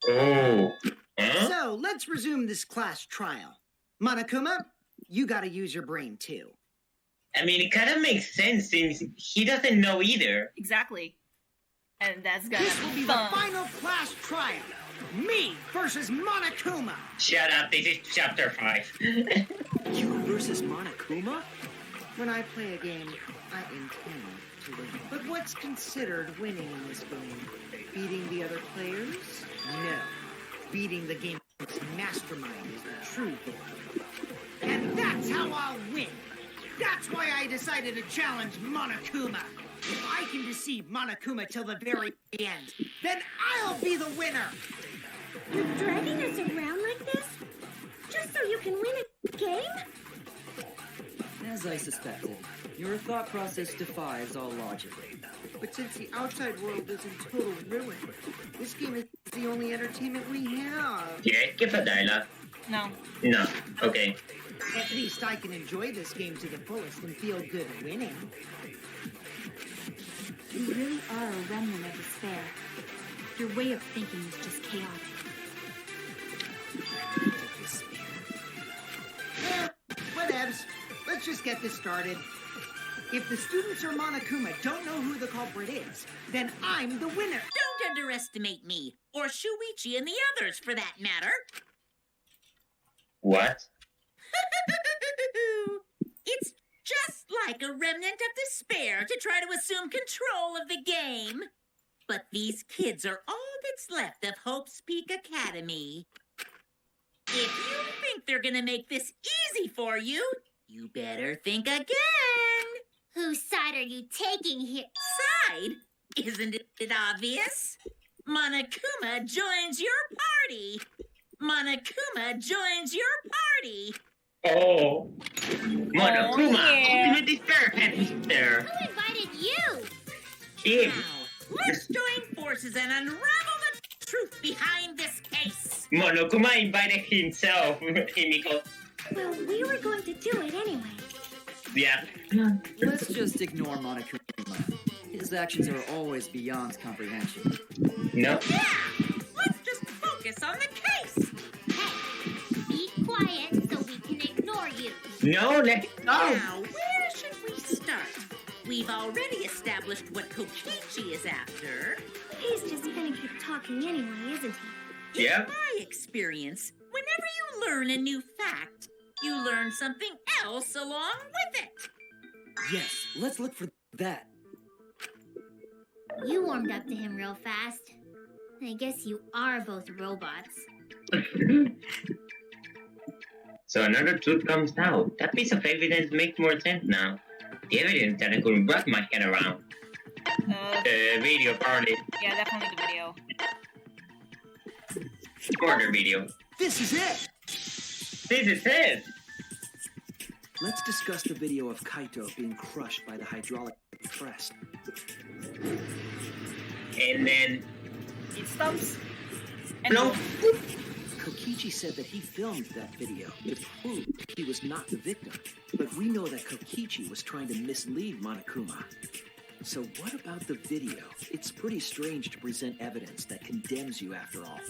Oh. Huh? So let's resume this class trial. Monokuma, you gotta use your brain too. I mean, it kind of makes sense since he doesn't know either. Exactly. And that's gonna This will be be the fun. final class trial. Me versus Monokuma. Shut up, this is chapter 5. You versus Monokuma? When I play a game, I intend to win. But what's considered winning in this game? Beating the other players? No. Beating the game's mastermind is the true goal. And that's how I'll win. That's why I decided to challenge Monokuma. If I can deceive Monokuma till the very end, then I'll be the winner. You're dragging us around like this? Just so you can win a game? As I suspected, your thought process defies all logic. But since the outside world is in total ruin, this game is the only entertainment we have. Yeah, give a dialogue. No. No, okay. At least I can enjoy this game to the fullest and feel good winning. You really are a remnant of despair. Your way of thinking is just chaotic. Whatevs. Let's just get this started. If the students or Monokuma don't know who the culprit is, then I'm the winner. Don't underestimate me, or Shuichi and the others for that matter. What? It's just like a remnant of despair to try to assume control of the game. But these kids are all that's left of Hope's Peak Academy. If you think they're gonna make this easy for you, you better think again. Whose side are you taking here? Side? Isn't it obvious? Monokuma joins your party. Monokuma joins your party. party. Oh. Monokuma, yeah. ultimate despair headmister. Who invited you? Him. Now, let's join forces and unravel the truth behind this case. Monokuma invited himself. Himiko. Well, we were going to do it anyway. Yeah. Let's just ignore Monokuma. His actions are always beyond comprehension. No. Yeah, let's just focus on the case. Hey, be quiet so we can ignore you. No, let it go. Now, where should we start? We've already established what Kokichi is after. He's just gonna keep talking anyway, isn't he? Yeah. In my experience, whenever you learn a new fact, you learn something else along with it. Yes, let's look for that. You warmed up to him real fast. I guess you are both robots. So another truth comes out. That piece of evidence makes more sense now. The evidence that I couldn't wrap my head around. The video party. Yeah, definitely the video. Murder video. This is it! This is it! Let's discuss the video of Kaito being crushed by the hydraulic press. And then... It stumps. And No. Kokichi said that he filmed that video to prove he was not the victim. But we know that Kokichi was trying to mislead Monokuma. So what about the video? It's pretty strange to present evidence that condemns you after all.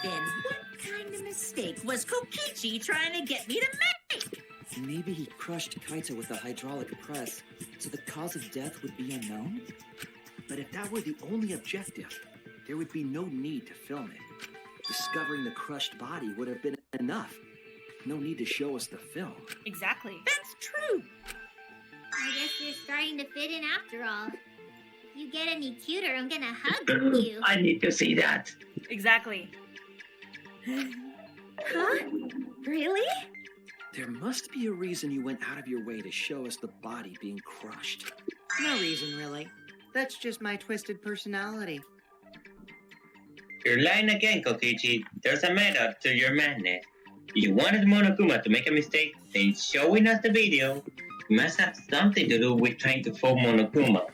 Then what kind of mistake was Kokichi trying to get me to make? Maybe he crushed Kaito with a hydraulic press, so the cause of death would be unknown? But if that were the only objective, there would be no need to film it. Discovering the crushed body would have been enough. No need to show us the film. Exactly. That's true. I guess you're starting to fit in after all. If you get any cuter, I'm gonna hug you. I need to see that. Exactly. Huh? Really? There must be a reason you went out of your way to show us the body being crushed. No reason, really. That's just my twisted personality. You're lying again, Kokichi. There's a method to your madness. You wanted Monokuma to make a mistake, then showing us the video must have something to do with trying to fool Monokuma.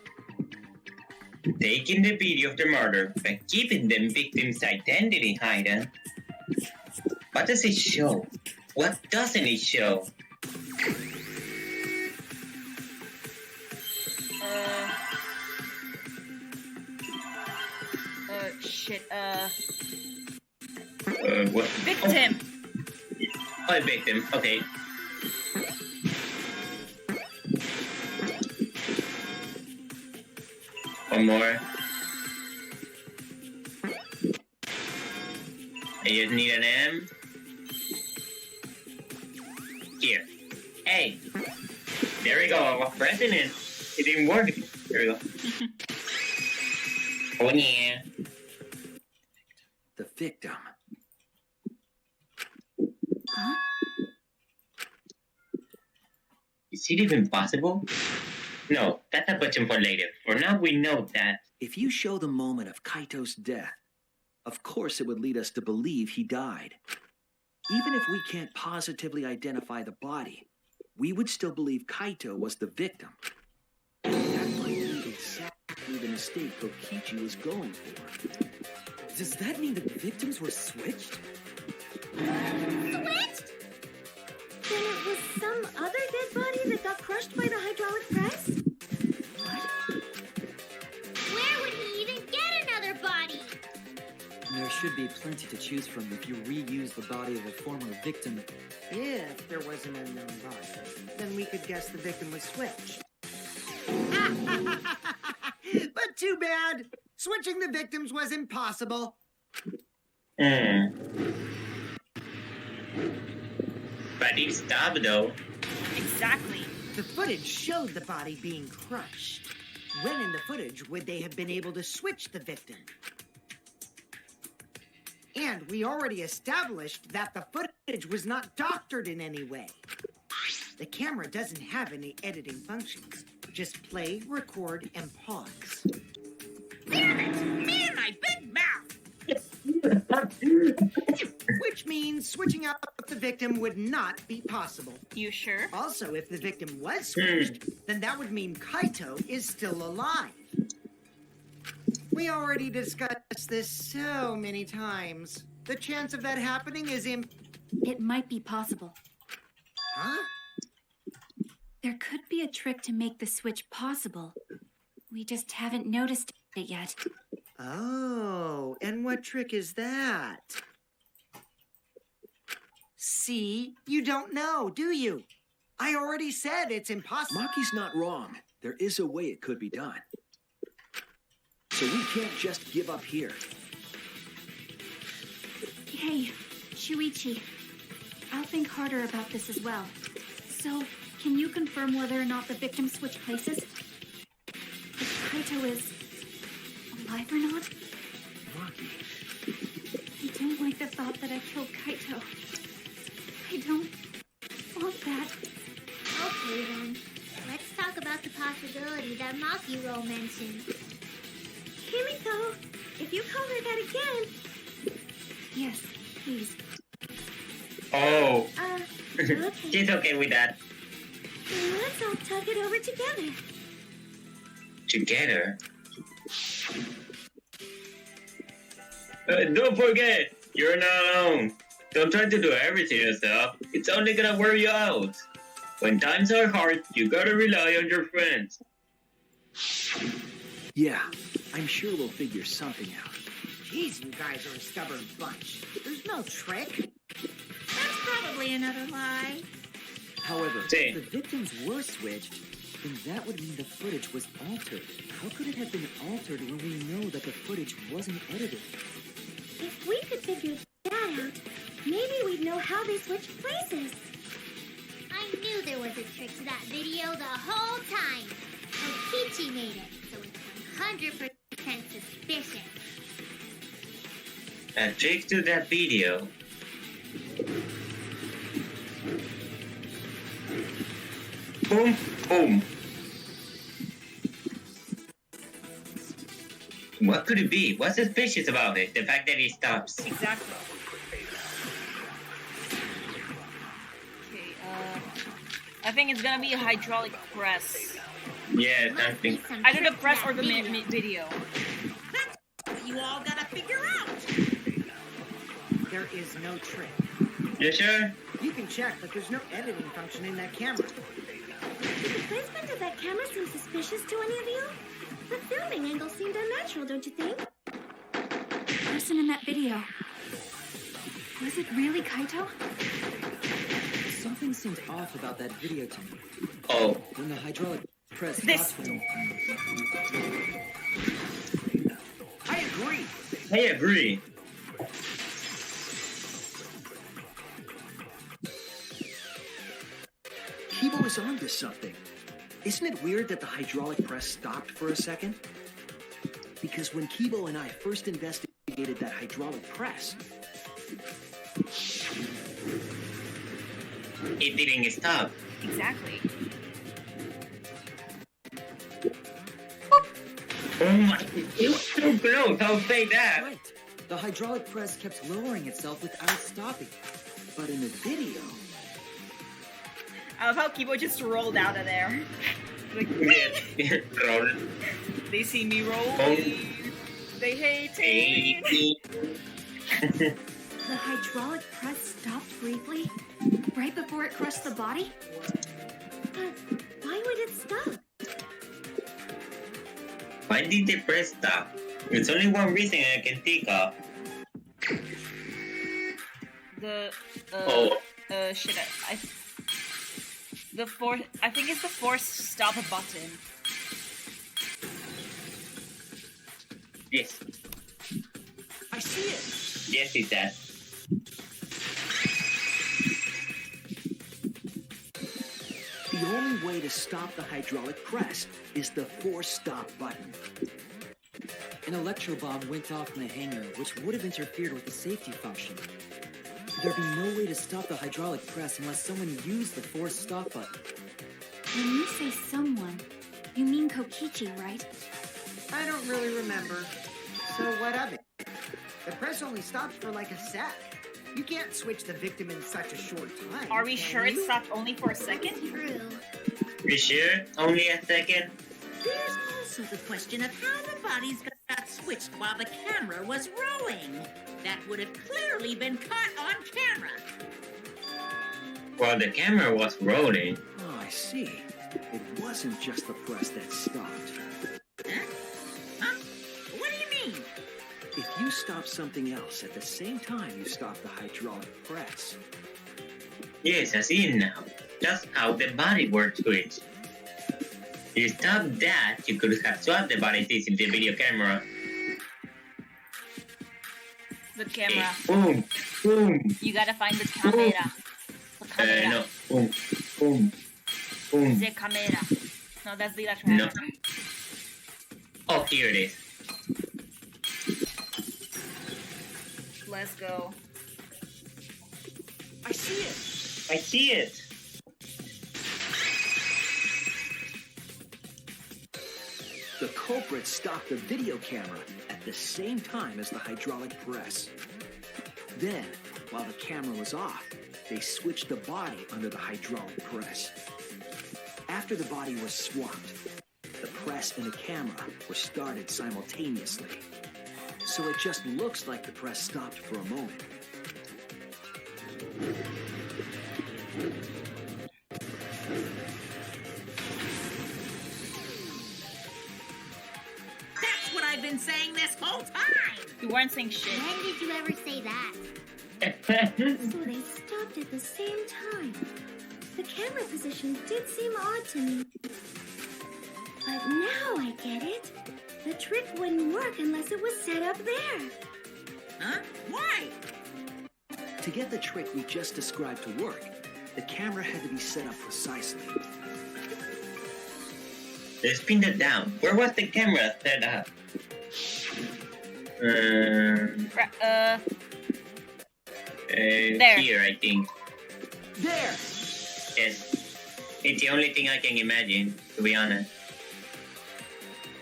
Taking the video of the murder but keeping the victim's identity hidden. What does it show? What doesn't it show? Shit, What? victim! Oh, victim, okay. One more. I just need an M. Here. Hey. There we go. I was pressing it. It didn't work. There we go. Oh yeah. The victim. Is it even possible? No, that's a question for later. For now, we know that. If you show the moment of Kaito's death, of course it would lead us to believe he died. Even if we can't positively identify the body, we would still believe Kaito was the victim. That might be exactly the mistake Kokichi was going for. Does that mean that the victims were switched? Switched? Then it was some other dead body that got crushed by the hydraulic press? Where would he even get another body? There should be plenty to choose from if you reuse the body of a former victim. If there was an unknown body, then we could guess the victim was switched. But too bad. Switching the victims was impossible. But it's stop though. Exactly. The footage showed the body being crushed. When in the footage would they have been able to switch the victim? And we already established that the footage was not doctored in any way. The camera doesn't have any editing functions. Just play, record, and pause. Damn it! Me and my big mouth! Which means switching out the victim would not be possible. You sure? Also, if the victim was switched, then that would mean Kaito is still alive. We already discussed this so many times. The chance of that happening is It might be possible. Huh? There could be a trick to make the switch possible. We just haven't noticed it yet. Oh, and what trick is that? See, you don't know, do you? I already said it's impossible. Maki's not wrong. There is a way it could be done. So we can't just give up here. Hey, Shuichi. I'll think harder about this as well. So, can you confirm whether or not the victim switched places? If Kaito is alive or not? Maki. I don't like the thought that I killed Kaito. I don't want that. Okay then, let's talk about the possibility that Makiro mentioned. Kimiko, if you call her that again. Yes, please. Oh. Okay. She's okay with that. Let's all talk it over together. Together. Don't forget, you're not alone. Don't try to do everything yourself. It's only gonna wear you out. When times are hard, you gotta rely on your friends. Yeah, I'm sure we'll figure something out. Jeez, you guys are a stubborn bunch. There's no trick. That's probably another lie. However, See. if the victims were switched, then that would mean the footage was altered. How could it have been altered when we know that the footage wasn't edited? If we could figure that out, maybe we'd know how they switched places. I knew there was a trick to that video the whole time. Kokichi made it, so it's 100% suspicious. A trick to that video. Boom, boom. What could it be? What's suspicious about it? The fact that it stops. Exactly. Okay, I think it's gonna be a hydraulic press. Yeah, Must be something. some Either the trick to press that or the video. video. That's what you all gotta figure out. There is no trick. You sure? You can check, but there's no editing function in that camera. The placement of that camera seems suspicious to any of you? The filming angle seemed unnatural, don't you think? The person in that video. Was it really Kaito? Something seemed off about that video to me. Oh. When the hydraulic press This- stopped when... I agree. I agree. Kibo is onto something. Isn't it weird that the hydraulic press stopped for a second? Because when Kibo and I first investigated that hydraulic press, It didn't stop. Exactly. Oh my, it was so close. I'll say that. Right. The hydraulic press kept lowering itself without stopping. But in the video... I love how Kibo just rolled out of there. Like, Yeah. Roll. they see me roll. Oh. They hate it. The hydraulic press stopped briefly, right before it crushed the body? But why would it stop? Why did the press stop? There's only one reason I can think of. The Oh. shit. The fourth. I think it's the force stop button. Yes. I see it. Yes, it does. the only way to stop the hydraulic press is the force stop button. An electro bomb went off in the hangar, which would have interfered with the safety function. There'd be no way to stop the hydraulic press unless someone used the force stop button. When you say someone, you mean Kokichi, right? I don't really remember. So what of it? The press only stopped for like a sec. You can't switch the victim in such a short time. Are we can sure it you? stopped only for a second? True. You sure? Only a second? There's also the question of how the bodies got switched while the camera was rolling. That would have clearly been caught on camera. While the camera was rolling. Oh, I see. It wasn't just the press that stopped. Huh? Huh? What do you mean? If you stop something else at the same time you stop the hydraulic press, Yes, I see it now. That's how the body works switch. You stop that, you could have swapped the body piece in the video camera. The camera. Boom, boom. You gotta find the camera. The camera. No, boom, boom, boom. The camera. No, that's the electric No. hammer. Oh, here it is. Let's go. I see it. I see it. The culprit stopped the video camera at the same time as the hydraulic press. Then, while the camera was off, they switched the body under the hydraulic press. After the body was swapped, the press and the camera were started simultaneously. So it just looks like the press stopped for a moment. That's what I've been saying this whole time. You weren't saying shit. When did you ever say that? So they stopped at the same time. The camera position did seem odd to me. But now I get it. The trick wouldn't work unless it was set up there. Huh? Why? To get the trick we just described to work, the camera had to be set up precisely. Let's pin it down. Where was the camera set up? There. Here, I think. There! Yes. It's the only thing I can imagine, to be honest.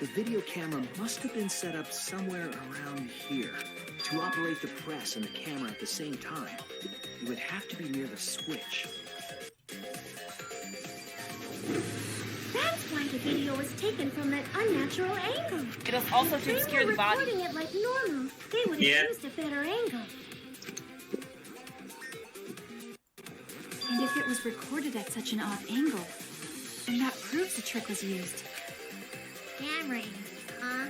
The video camera must have been set up somewhere around here. To operate the press and the camera at the same time, it would have to be near the switch. That's why the video was taken from that unnatural angle. It was also If to they obscure were the body. recording it like normal, they would have Yeah. used a better angle. And if it was recorded at such an odd angle, then that proves the trick was used. Camera angles, huh?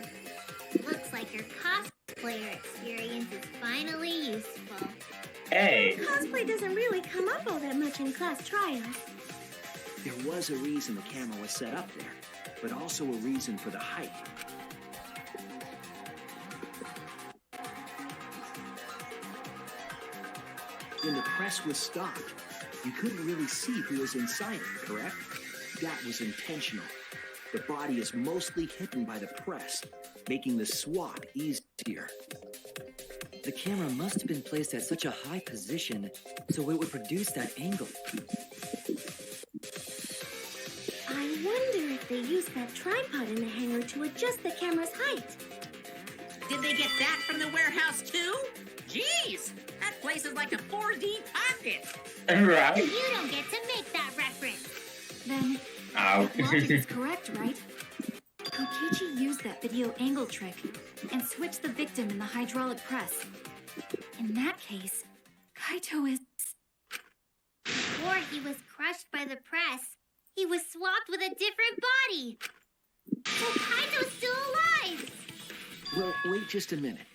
Looks like your cosplayer experience is finally useful. Hey. Cosplay doesn't really come up all that much in class trials. There was a reason the camera was set up there, but also a reason for the height. When the press was stopped, you couldn't really see who was inside it, correct? That was intentional. The body is mostly hidden by the press, making the swap easier. The camera must have been placed at such a high position so it would produce that angle. I wonder if they used that tripod in the hangar to adjust the camera's height. Did they get that from the warehouse too? Jeez, that place is like a 4D pocket. Right. You don't get to make that reference. Then, Ow. logic is correct, right? Kokichi used that video angle trick and switched the victim in the hydraulic press. In that case, Kaito is... Before he was crushed by the press, he was swapped with a different body. So Kaito's still alive. Well, wait just a minute.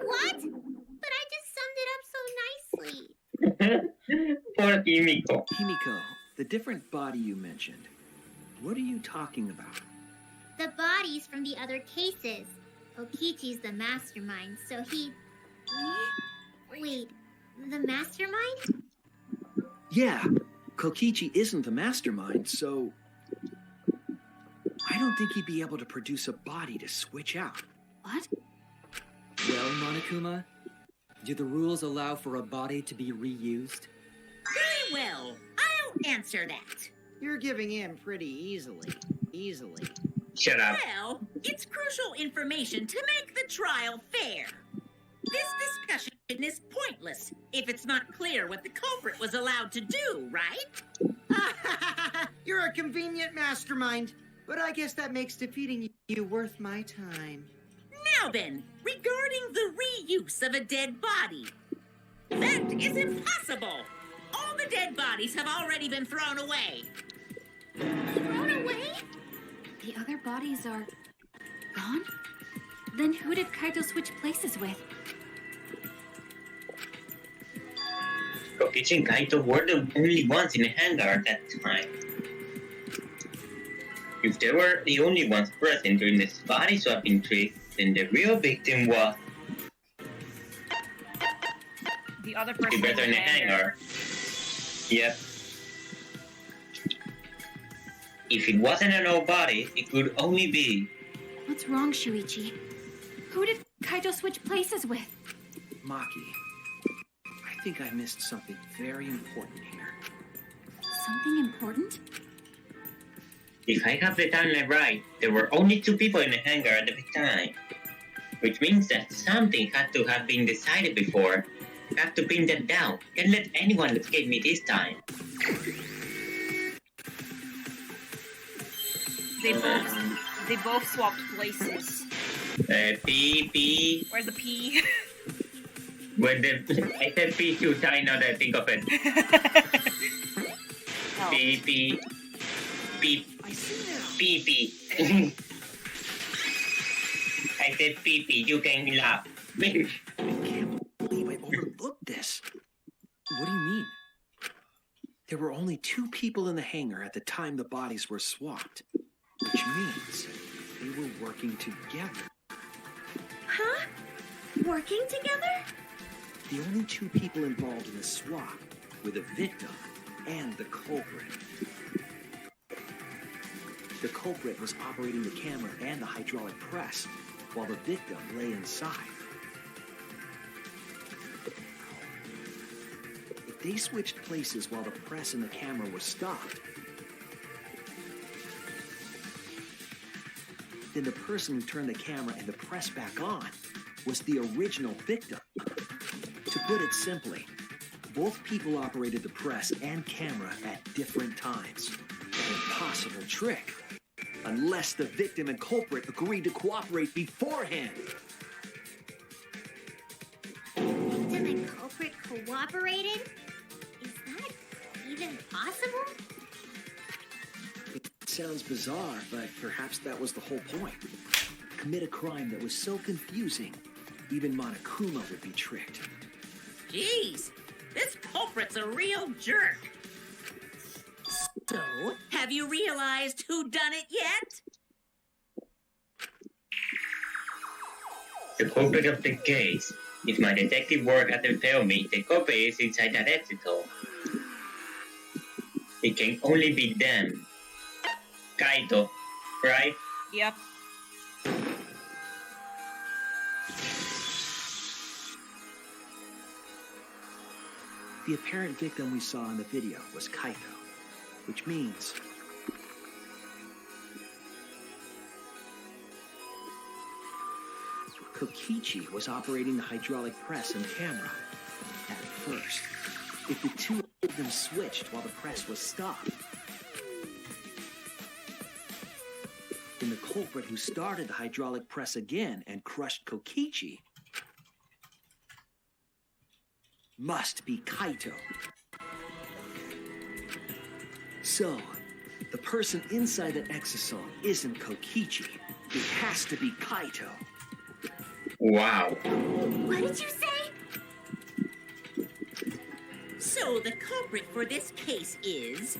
What? But I just summed it up so nicely. Poor Kimiko. Himiko, the different body you mentioned, what are you talking about? The bodies from the other cases. Okichi's the mastermind, so he... Wait, the mastermind? Yeah, Kokichi isn't the mastermind, so... I don't think he'd be able to produce a body to switch out. What? Well, Monokuma, do the rules allow for a body to be reused? Very well, I'll answer that. You're giving in pretty easily. Shut up. Well, it's crucial information to make the trial fair. This discussion is if it's not clear what the culprit was allowed to do, right? You're a convenient mastermind, but I guess that makes defeating you worth my time. Now then, regarding the reuse of a dead body. That is impossible! All the dead bodies have already been thrown away. Thrown away? The other bodies are gone? Then who did Kaito switch places with? Kokichi and Kaito were the only ones in the hangar at that time. If they were the only ones present during this body swapping trick, then the real victim was The other the person better in the hangar. Yep. If it wasn't an old body, it could only be. What's wrong, Shuichi? Who did Kaito switch places with? Maki, I think I missed something very important here. Something important? If I have the timeline right, there were only 2 people in the hangar at the time. Which means that something had to have been decided before. I have to pin that down. Can't let anyone escape me this time. They both swapped places. P. Where's the P? When I said P 2 times now that I think of it. Oh. P. I see now. P. I said P. You can laugh. I can't believe I overlooked this. What do you mean? There were only 2 people in the hangar at the time the bodies were swapped, which means they were working together. Huh? Working together? The only 2 people involved in the swap were the victim and the culprit. The culprit was operating the camera and the hydraulic press, while the victim lay inside. If they switched places while the press and the camera were stopped, then the person who turned the camera and the press back on was the original victim. To put it simply, both people operated the press and camera at different times. An impossible trick. Unless the victim and culprit agreed to cooperate beforehand. Victim and culprit cooperated? Is that even possible? It sounds bizarre, but perhaps that was the whole point. Commit a crime that was so confusing, even Monokuma would be tricked. Jeez, this culprit's a real jerk. So, have you realized who done it yet? The culprit of the case. If my detective work hasn't failed me, the culprit is inside that exito. It can only be them. Kaito, right? Yep. The apparent victim we saw in the video was Kaito, which means Kokichi was operating the hydraulic press and camera at first. If the 2 of them switched while the press was stopped, then the culprit who started the hydraulic press again and crushed Kokichi must be Kaito. So, the person inside that exosome isn't Kokichi. It has to be Kaito. Wow. What did you say? So the culprit for this case is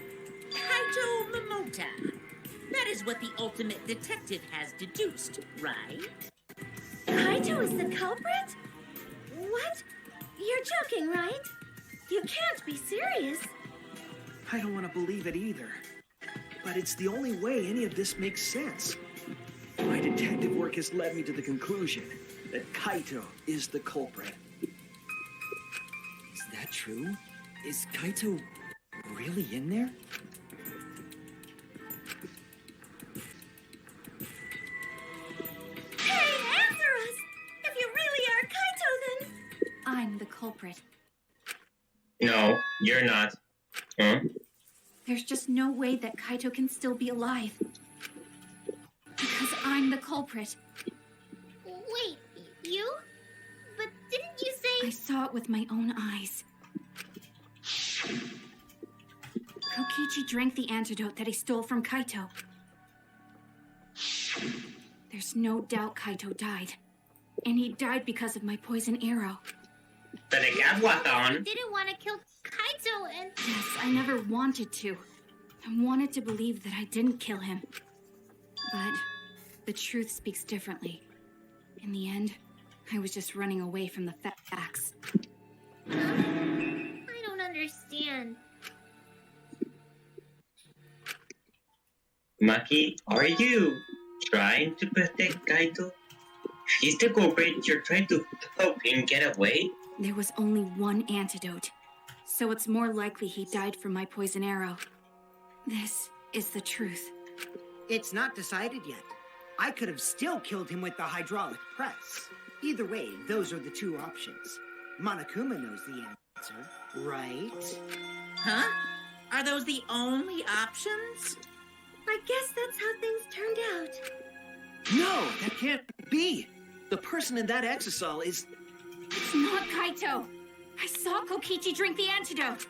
Kaito Momota. That is what the ultimate detective has deduced, right? Kaito is the culprit? What? You're joking, right? You can't be serious. I don't want to believe it either. But it's the only way any of this makes sense. My detective work has led me to the conclusion that Kaito is the culprit. Is that true? Is Kaito really in there? Hey, answer us! If you really are Kaito, then... I'm the culprit. No, you're not. Huh? There's just no way that Kaito can still be alive. Because I'm the culprit. Wait, you? But didn't you I say... saw it with my own eyes. Kokichi drank the antidote that he stole from Kaito. There's no doubt Kaito died. And he died because of my poison arrow. But the cat was on. didn't want to kill Kaito and... Yes, I never wanted to. I wanted to believe that I didn't kill him. But the truth speaks differently. In the end, I was just running away from the facts. I don't understand. Maki, are you trying to protect Kaito? If he's the culprit, you're trying to help him get away? There was only one antidote, so it's more likely he died from my poison arrow. This is the truth. It's not decided yet. I could have still killed him with the hydraulic press. Either way, those are the two options. Monokuma knows the answer, right? Huh? Are those the only options? I guess that's how things turned out. No, that can't be. The person in that exisal is... It's not Kaito. I saw Kokichi drink the antidote.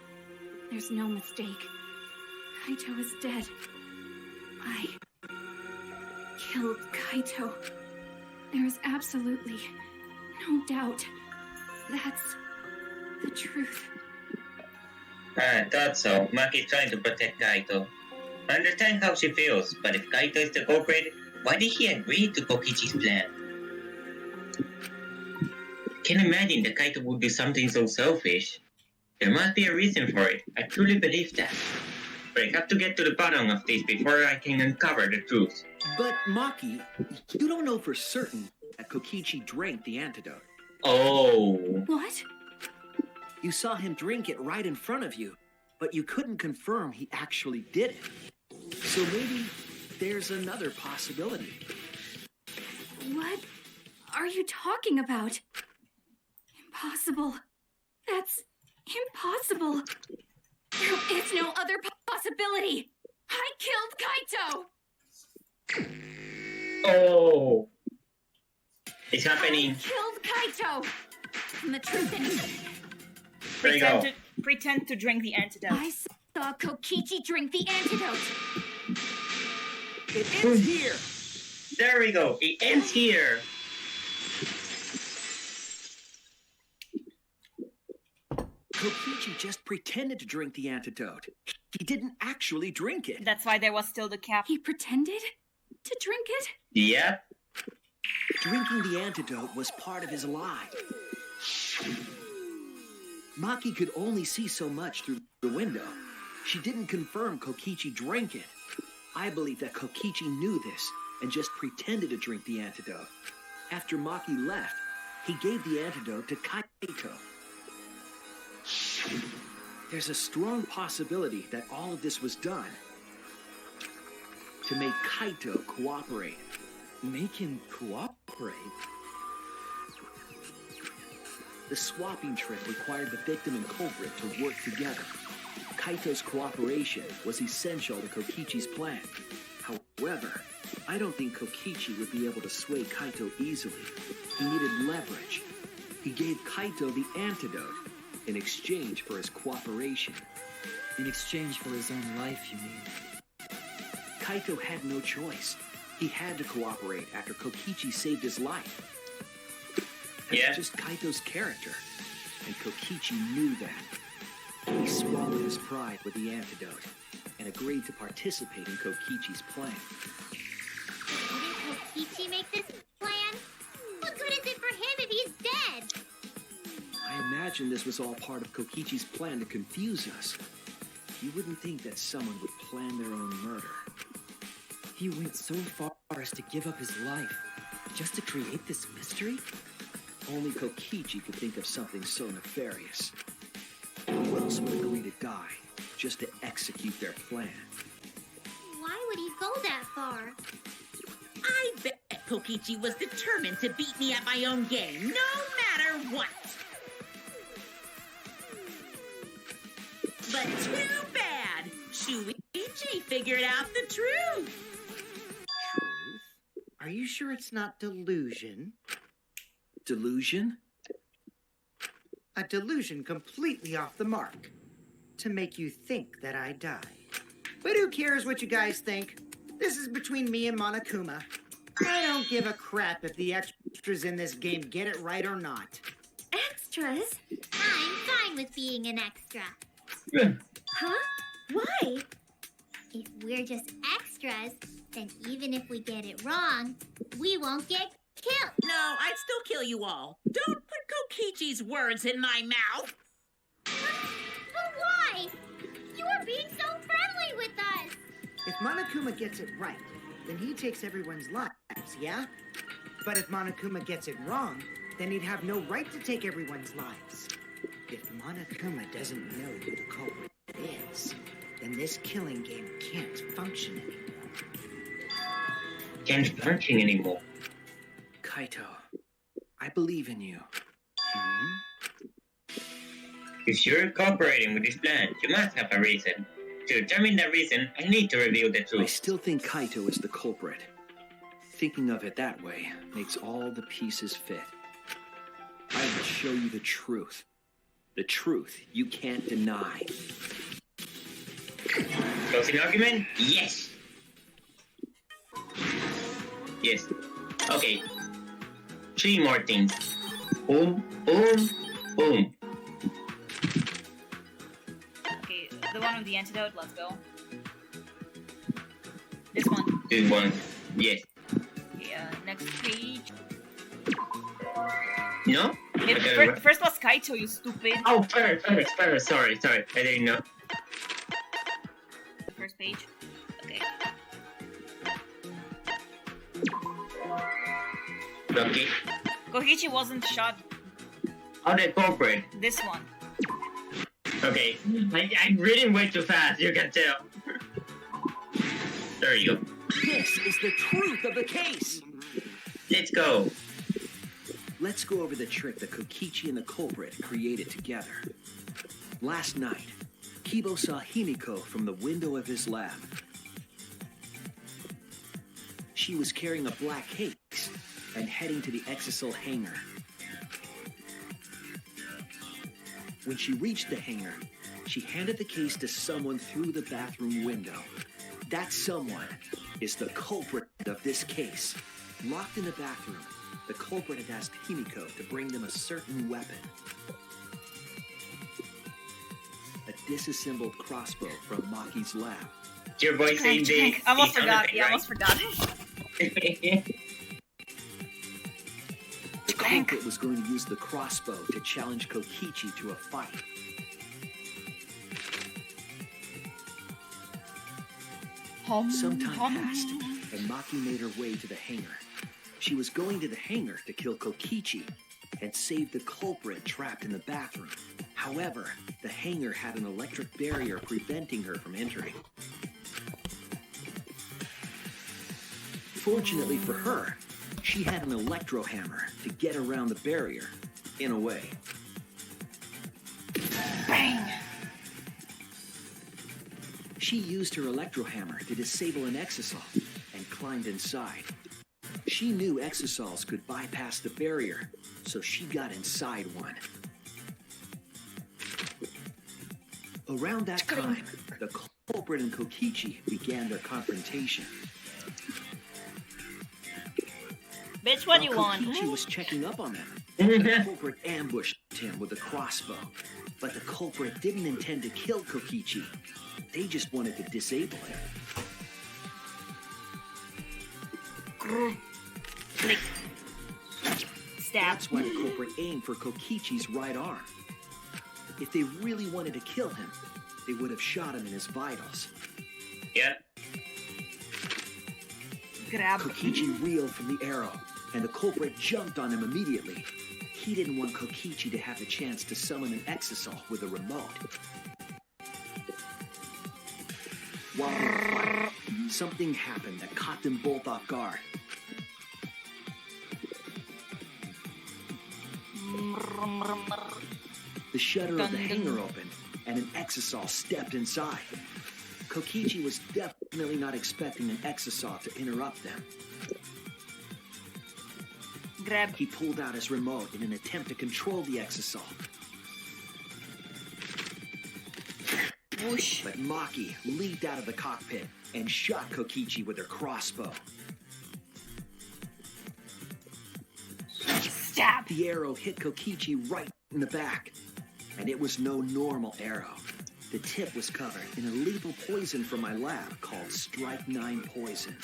There's no mistake. Kaito is dead. I killed Kaito. There is absolutely no doubt. That's the truth. I thought so. Maki's trying to protect Kaito. I understand how she feels, but if Kaito is the culprit, why did he agree to Kokichi's plan? Can't imagine that Kaito would do something so selfish. There must be a reason for it. I truly believe that. But I have to get to the bottom of this before I can uncover the truth. But, Maki, you don't know for certain that Kokichi drank the antidote. Oh. What? You saw him drink it right in front of you, but you couldn't confirm he actually did it. So maybe there's another possibility. What are you talking about? Impossible. That's impossible. There is no other possibility. I killed Kaito. Oh. It's happening. I killed Kaito. And the truth is, There you go. Pretend to drink the antidote. I saw Kokichi drink the antidote. It ends here. There we go. It ends here. Kokichi just pretended to drink the antidote. He didn't actually drink it. That's why there was still the cap. He pretended to drink it? Yep. Drinking the antidote was part of his lie. Maki could only see so much through the window. She didn't confirm Kokichi drank it. I believe that Kokichi knew this and just pretended to drink the antidote. After Maki left, he gave the antidote to Kaito. There's a strong possibility that all of this was done to make Kaito cooperate. Make him cooperate? The swapping trick required the victim and culprit to work together. Kaito's cooperation was essential to Kokichi's plan. However, I don't think Kokichi would be able to sway Kaito easily. He needed leverage. He gave Kaito the antidote in exchange for his cooperation. In exchange for his own life, you mean? Kaito had no choice. He had to cooperate after Kokichi saved his life. That's Yeah. just Kaito's character, and Kokichi knew that. He swallowed his pride with the antidote and agreed to participate in Kokichi's plan. Didn't Kokichi make this plan? What good is it for him if he's dead? I imagine this was all part of Kokichi's plan to confuse us. You wouldn't think that someone would plan their own murder. He went so far as to give up his life just to create this mystery? Only Kokichi could think of something so nefarious. Who else would agree to die just to execute their plan? Why would he go that far? I bet Kokichi was determined to beat me at my own game, no matter what. But too bad. Shuichi figured out the truth. Truth? Are you sure it's not delusion? Delusion? A delusion completely off the mark. To make you think that I died. But who cares what you guys think? This is between me and Monokuma. I don't give a crap if the extras in this game get it right or not. Extras? I'm fine with being an extra. Huh? Why? If we're just extras, then even if we get it wrong, we won't get killed. No, I'd still kill you all. Don't put Kokichi's words in my mouth. But why? You were being so friendly with us. If Monokuma gets it right, then he takes everyone's lives, yeah? But if Monokuma gets it wrong, then he'd have no right to take everyone's lives. If Monokuma doesn't know who the culprit is, then this killing game can't function anymore. Can't function anymore. Kaito, I believe in you. If you're cooperating with this plan, you must have a reason. To determine that reason, I need to reveal the I truth. still think Kaito is the culprit. Thinking of it that way makes all the pieces fit. I will show you the truth. The truth you can't deny. Closing argument? Yes. Yes. Okay. 3 more things. Boom, boom, boom. Okay, the one with the antidote, let's go. This one. This one. Yes. Okay, next page. No? It, Okay, first was Kaito, you stupid. Oh, first. Sorry. I didn't know. The first page. Okay. Okay. Kokichi wasn't shot. How the culprit? This one. Okay. I'm reading way too fast, you can tell. There you go. This is the truth of the case. Let's go. Let's go over the trick that Kokichi and the culprit created together. Last night, Kibo saw Himiko from the window of his lab. She was carrying a black case and heading to the Exisal hangar. When she reached the hangar, she handed the case to someone through the bathroom window. That someone is the culprit of this case. Locked in the bathroom, the culprit had asked Himiko to bring them a certain weapon. A disassembled crossbow from Maki's lab. Your voice saying I almost forgot. Yeah, I almost forgot. The culprit was going to use the crossbow to challenge Kokichi to a fight. Some time passed, and Maki made her way to the hangar. She was going to the hangar to kill Kokichi and save the culprit trapped in the bathroom. However, the hangar had an electric barrier preventing her from entering. Fortunately for her, she had an electro hammer to get around the barrier, in a way. Bang! She used her electro hammer to disable an exisal and climbed inside. She knew exisals could bypass the barrier, so she got inside one. Around that time, the culprit and Kokichi began their confrontation. Bitch, what do you While want? Kokichi was checking up on them, the culprit ambushed him with a crossbow. But the culprit didn't intend to kill Kokichi. They just wanted to disable him. Click. Stab. That's why the culprit aimed for Kokichi's right arm. If they really wanted to kill him, they would have shot him in his vitals. Yeah. Grab. Kokichi reeled from the arrow, and the culprit jumped on him immediately. He didn't want Kokichi to have the chance to summon an exisal with a remote. While they were fighting, something happened that caught them both off guard. The shutter of the hangar opened, and an exisal stepped inside. Kokichi was definitely not expecting an exisal to interrupt them. Grab. He pulled out his remote in an attempt to control the exisal. Whoosh. But Maki leaped out of the cockpit and shot Kokichi with her crossbow. Stab. The arrow hit Kokichi right in the back. And it was no normal arrow. The tip was covered in a lethal poison from my lab called Strike 9 poison.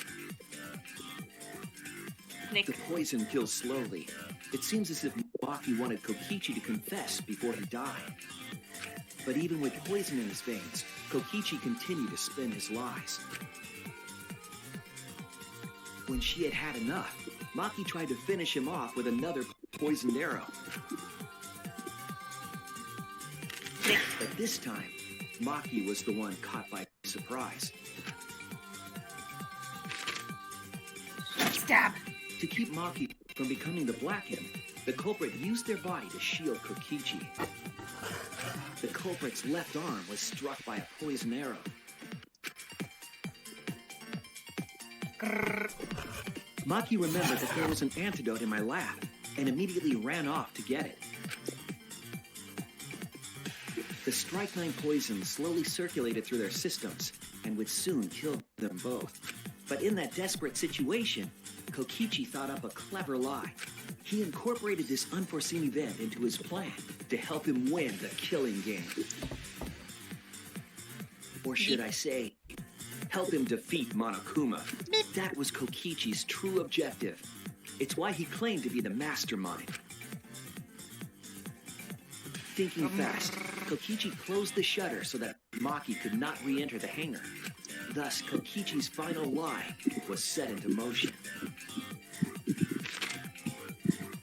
Click. The poison kills slowly. It seems as if Maki wanted Kokichi to confess before he died. But even with poison in his veins, Kokichi continued to spin his lies. When she had had enough, Maki tried to finish him off with another poisoned arrow. But this time, Maki was the one caught by surprise. Stab. To keep Maki from becoming the Black M, the culprit used their body to shield Kokichi. The culprit's left arm was struck by a poison arrow. Maki remembered that there was an antidote in my lab and immediately ran off to get it. The Strike 9 poison slowly circulated through their systems and would soon kill them both. But in that desperate situation, Kokichi thought up a clever lie. He incorporated this unforeseen event into his plan to help him win the killing game. Or should I say, help him defeat Monokuma. That was Kokichi's true objective. It's why he claimed to be the mastermind. Thinking fast, Kokichi closed the shutter so that Maki could not re-enter the hangar. Thus, Kokichi's final lie was set into motion.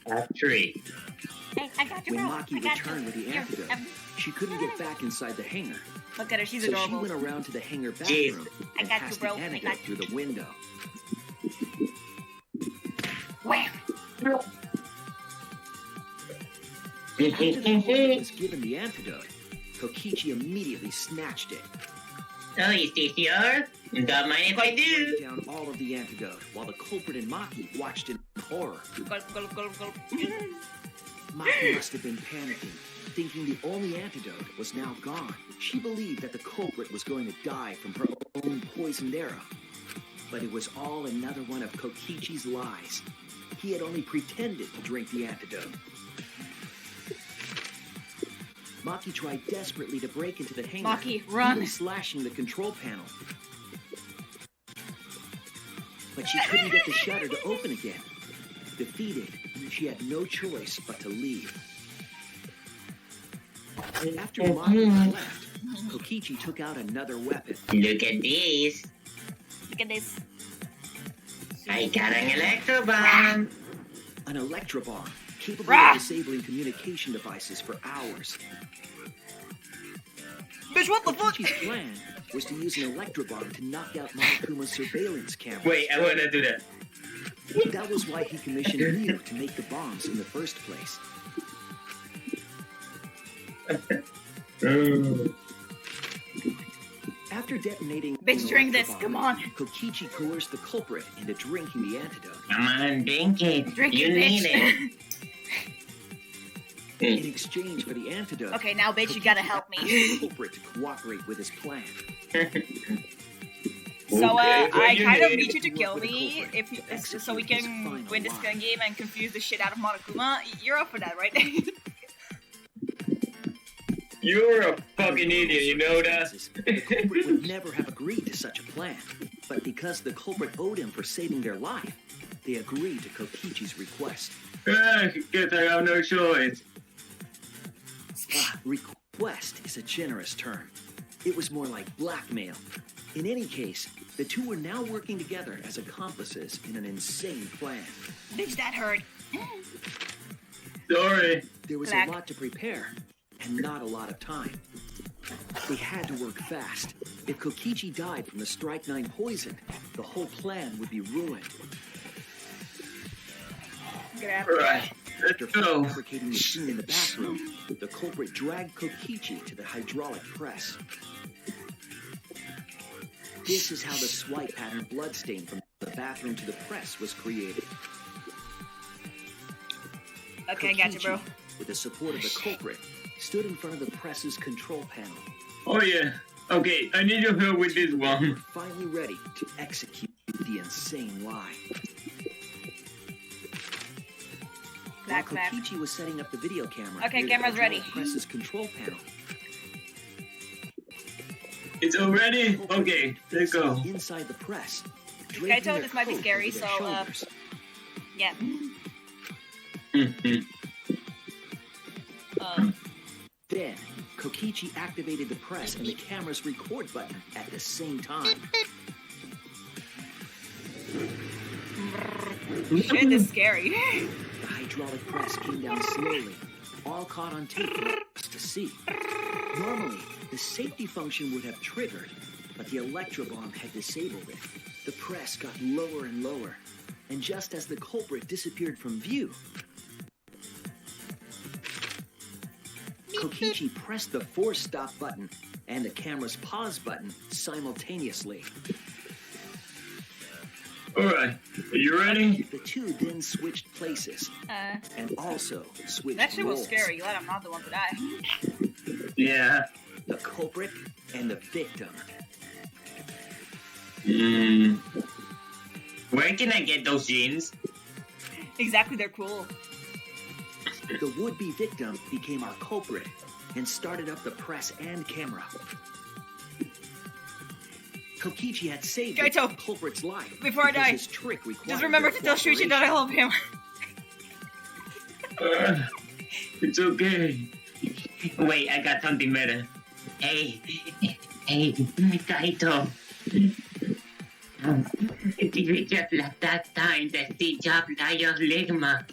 Act 3. Hey, I got you, When bro. Maki I got returned you. with the Here, antidote, she couldn't get back inside the hangar. Look at her, she's So adorable. she went around to the hangar Jeez. bathroom I and got you, passed bro. the I antidote got you. through the window. Wham! After the culprit was given the antidote, Kokichi immediately snatched it. Oh, is this yours? Don't mind if I do. Drank down all of the antidote while the culprit and Maki watched in horror. Gulp, gulp, gulp, gulp. Maki must have been panicking, thinking the only antidote was now gone. She believed that the culprit was going to die from her own poisoned arrow. But it was all another one of Kokichi's lies. He had only pretended to drink the antidote. Maki tried desperately to break into the hangar, Maki, run. even slashing the control panel. But she couldn't get the shutter to open again. Defeated, she had no choice but to leave. After Maki left, Kokichi took out another weapon. Look at this. Look at this. I got an electro bomb. An electrobomb, capable Rah! of disabling communication devices for hours. Bitch, what the fuck? Kokichi's plan was to use an electrobomb to knock out Monokuma's surveillance cameras. Wait, I wanna do that. That was why he commissioned Ryu to make the bombs in the first place. After detonating Bitch, an drink this, electrobomb, come on. Kokichi coerced the culprit into drinking the antidote. Come on, drink it. Drink You it, need bitch. In exchange for the antidote, Okay, now, bitch, you gotta help asked me. the culprit to cooperate with his plan. So, Okay, I you kind of need need you to to kill work with the me culprit if to so execute we his can final win this lie. game and confuse the shit out of Monokuma. You're up for that, right? You're a fucking idiot, you know that? The culprit would never have agreed to such a plan, but because the culprit owed him for saving their life, they agreed to Kokichi's request. Guess I have no choice. Request is a generous term. It was more like blackmail. In any case, the two were now working together as accomplices in an insane plan. Bitch, that hurt. Sorry. There was Black. a lot to prepare, and not a lot of time. They had to work fast. If Kokichi died from the Strike 9 poison, the whole plan would be ruined. Grab. Alright, After let's go. fabricating the scene in the bathroom, the culprit dragged Kokichi to the hydraulic press. This is how the swipe pattern bloodstain from the bathroom to the press was created. Okay, gotcha, bro. With the support of the culprit, stood in front of the press's control panel. Oh yeah. Okay, I need your help with this one. Finally ready to execute the insane lie. While Clap, clap. Kokichi was setting up the video camera, Okay, near the camera's ready. hydraulic press's control panel. It's all ready? Okay, let's go. Inside the press. Okay, so this might be scary, so yeah. Then, Kokichi activated the press and the camera's record button at the same time. Shit, this is scary. The hydraulic press came down slowly, all caught on tape for us to see. Normally, the safety function would have triggered, but the electrobomb had disabled it. The press got lower and lower, and just as the culprit disappeared from view, Kokichi pressed the force stop button and the camera's pause button simultaneously. Alright, are you ready? The two then switched places and also switched That shit was roles. scary. Glad I'm not the one to die. Yeah. The culprit and the victim. Where can I get those jeans? Exactly, they're cool. The would-be victim became our culprit and started up the press and camera. Kokichi had saved the Kaito, culprit's life before I because die, his trick required just remember to tell Shuichi that I love him. It's okay. Wait, I got something better. Hey, Kaito. It is just like that time that Steve Jobs died of Ligma.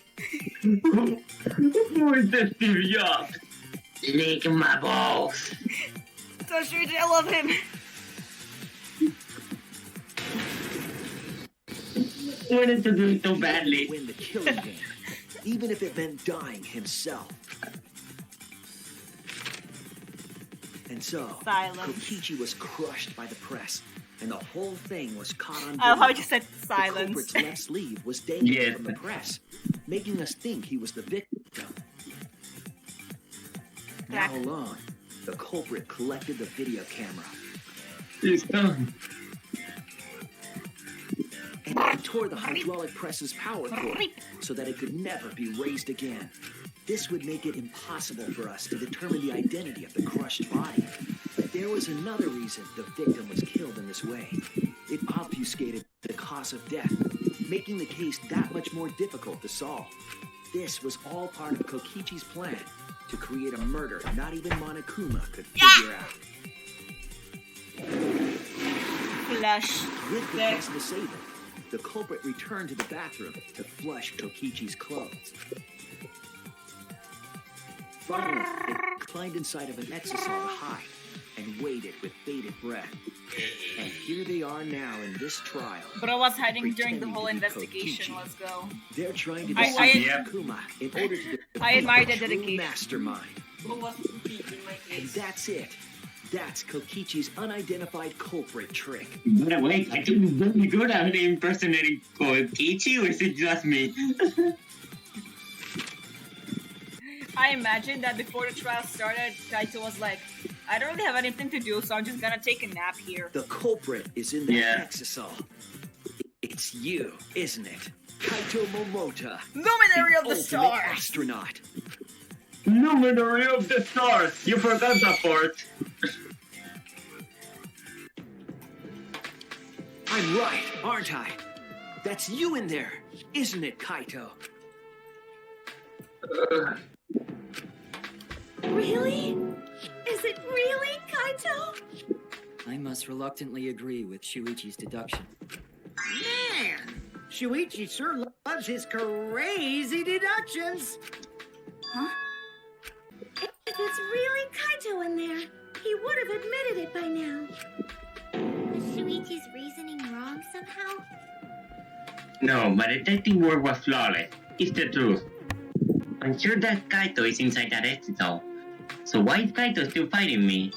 Who is the Steve Jobs? Ligma balls. Tell Shuichi I love him. Wanted to do it so badly. Win the killing game, even if it meant dying himself. And so, Silence. Kokichi was crushed by the press, and the whole thing was caught on I love how video. you just said The silence. culprit's left sleeve was dangling Yeah. from the press, making us think he was the victim. Now Black. alone, the culprit collected the video camera It's done. and he tore the hydraulic press's power cord so that it could never be raised again. This would make it impossible for us to determine the identity of the crushed body. But there was another reason the victim was killed in this way. It obfuscated the cause of death, making the case that much more difficult to solve. This was all part of Kokichi's plan to create a murder not even Monokuma could figure out. Flush. With the There. press disabled, the culprit returned to the bathroom to flush Kokichi's clothes. Finally, it climbed inside of an exisal to hide and waited with bated breath. And here they are now in this trial. But I was hiding during the Pretending whole to be investigation. Kokichi. Let's go. They're trying to I- deceive I- Monokuma in order to I admire defeat the the true dedication. mastermind. And that's it. That's Kokichi's unidentified culprit trick. By the way, I think very good at impersonating Kokichi, or is it just me? I imagine that before the trial started, Kaito was like, I don't really have anything to do, so I'm just gonna take a nap here. The culprit is in that Yeah. exisal. It's you, isn't it? Kaito Momota, Luminary of the ultimate stars! astronaut. Luminary of the stars! You forgot that part. I'm right, aren't I? That's you in there, isn't it, Kaito? Really? Is it really, Kaito? I must reluctantly agree with Shuichi's deduction. Man, Shuichi sure loves his crazy deductions. Huh? If it's really Kaito in there, he would have admitted it by now. Was Shuichi's reasoning wrong somehow? No, my detecting work was flawless. It's the truth. I'm sure that Kaito is inside that exit. So why is Kaito still fighting me?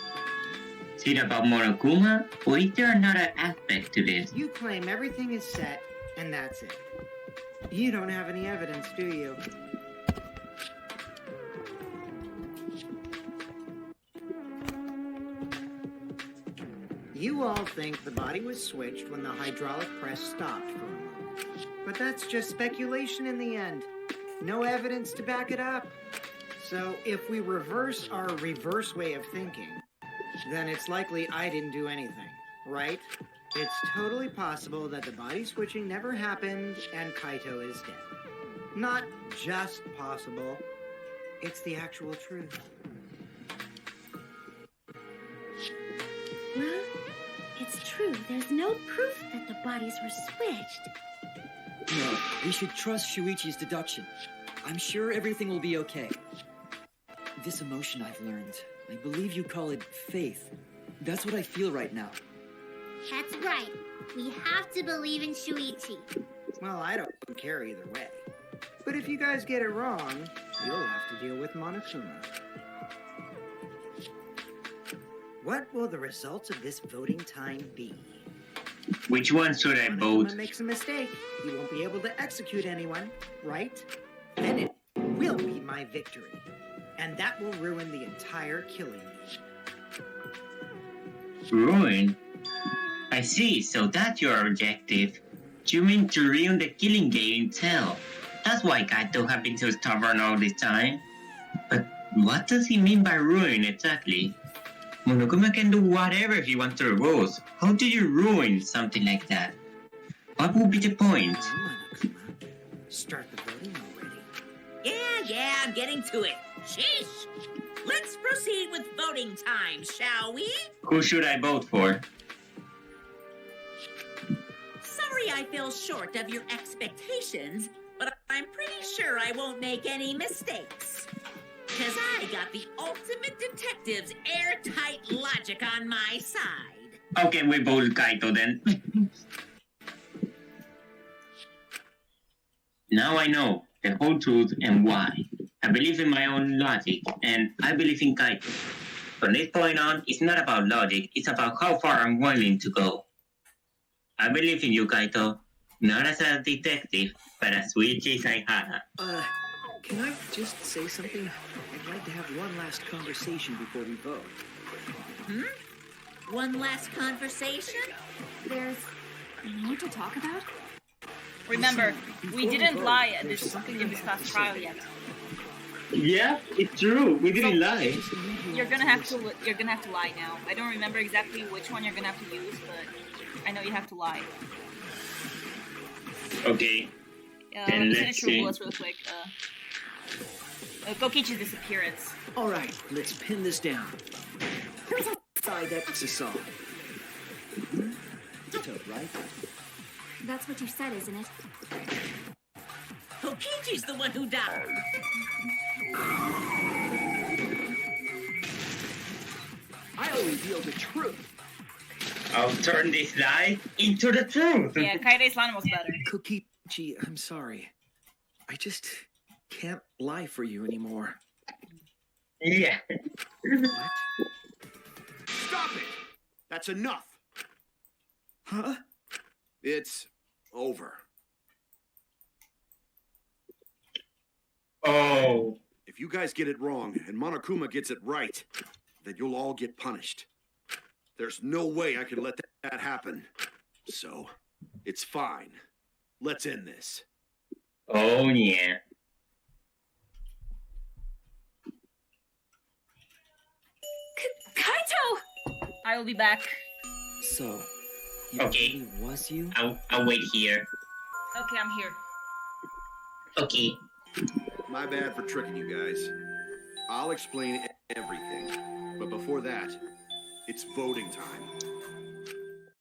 Is it about Monokuma, or is there another aspect to this? You claim everything is set, and that's it. You don't have any evidence, do you? You all think the body was switched when the hydraulic press stopped for a moment. But that's just speculation in the end. No evidence to back it up. So if we reverse our reverse way of thinking, then it's likely I didn't do anything, right? It's totally possible that the body switching never happened and Kaito is dead. Not just possible, it's the actual truth. Well, it's true. There's no proof that the bodies were switched. No, we should trust Shuichi's deduction. I'm sure everything will be okay. This emotion I've learned, I believe you call it faith. That's what I feel right now. That's right. We have to believe in Shuichi. Well, I don't care either way. But if you guys get it wrong, you'll have to deal with Monokuma. What will the results of this voting time be? Which one should I vote? Monokuma makes a mistake. He won't be able to execute anyone, right? Then it will be my victory. And that will ruin the entire killing bee. Ruin? I see, so that's your objective. You mean to ruin the killing game itself. That's why Kaito have been so stubborn all this time. But what does he mean by ruin exactly? Monokuma can do whatever he wants to the rules. How do you ruin something like that? What would be the point? Monokuma, start the voting already. Yeah, I'm getting to it. Sheesh. Let's proceed with voting time, shall we? Who should I vote for? Sorry I fell short of your expectations, but I'm pretty sure I won't make any mistakes. Because I got the ultimate detective's airtight logic on my side. Okay, we vote Kaito then. Now I know the whole truth and why. I believe in my own logic, and I believe in Kaito. From this point on, it's not about logic, it's about how far I'm willing to go. I believe in you, Kaito. Not as a detective, but as Shuichi Saihara. Can I just say something? I'd like to have one last conversation before we vote. One last conversation? There's more to talk about? Remember, Listen, we before didn't vote, lie at there's this something in I this have past to trial say. yet. Yeah, it's true. We didn't lie. Just need you You're all gonna have to listen. you're gonna have to lie now. I don't remember exactly which one you're gonna have to use, but I know you have to lie. Okay. Let Then me let's finish your see. bullets real quick. Kokichi's disappearance. All right, let's pin this down. Side exisal. Right? That's what you said, isn't it? Kokichi's the one who died. I'll reveal the truth. I'll turn this lie into the truth. Yeah, Kaide's line was better. Kokichi, I'm sorry. I just can't lie for you anymore. Yeah. What? Stop it! That's enough! Huh? It's over. Oh. If you guys get it wrong and Monokuma gets it right, then you'll all get punished. There's no way I can let that happen. So, it's fine. Let's end this. Oh yeah. Kaito! I will be back. So, it Okay. really was you? I'll wait here. Okay, I'm here. Okay. My bad for tricking you guys. I'll explain everything. But before that, it's voting time.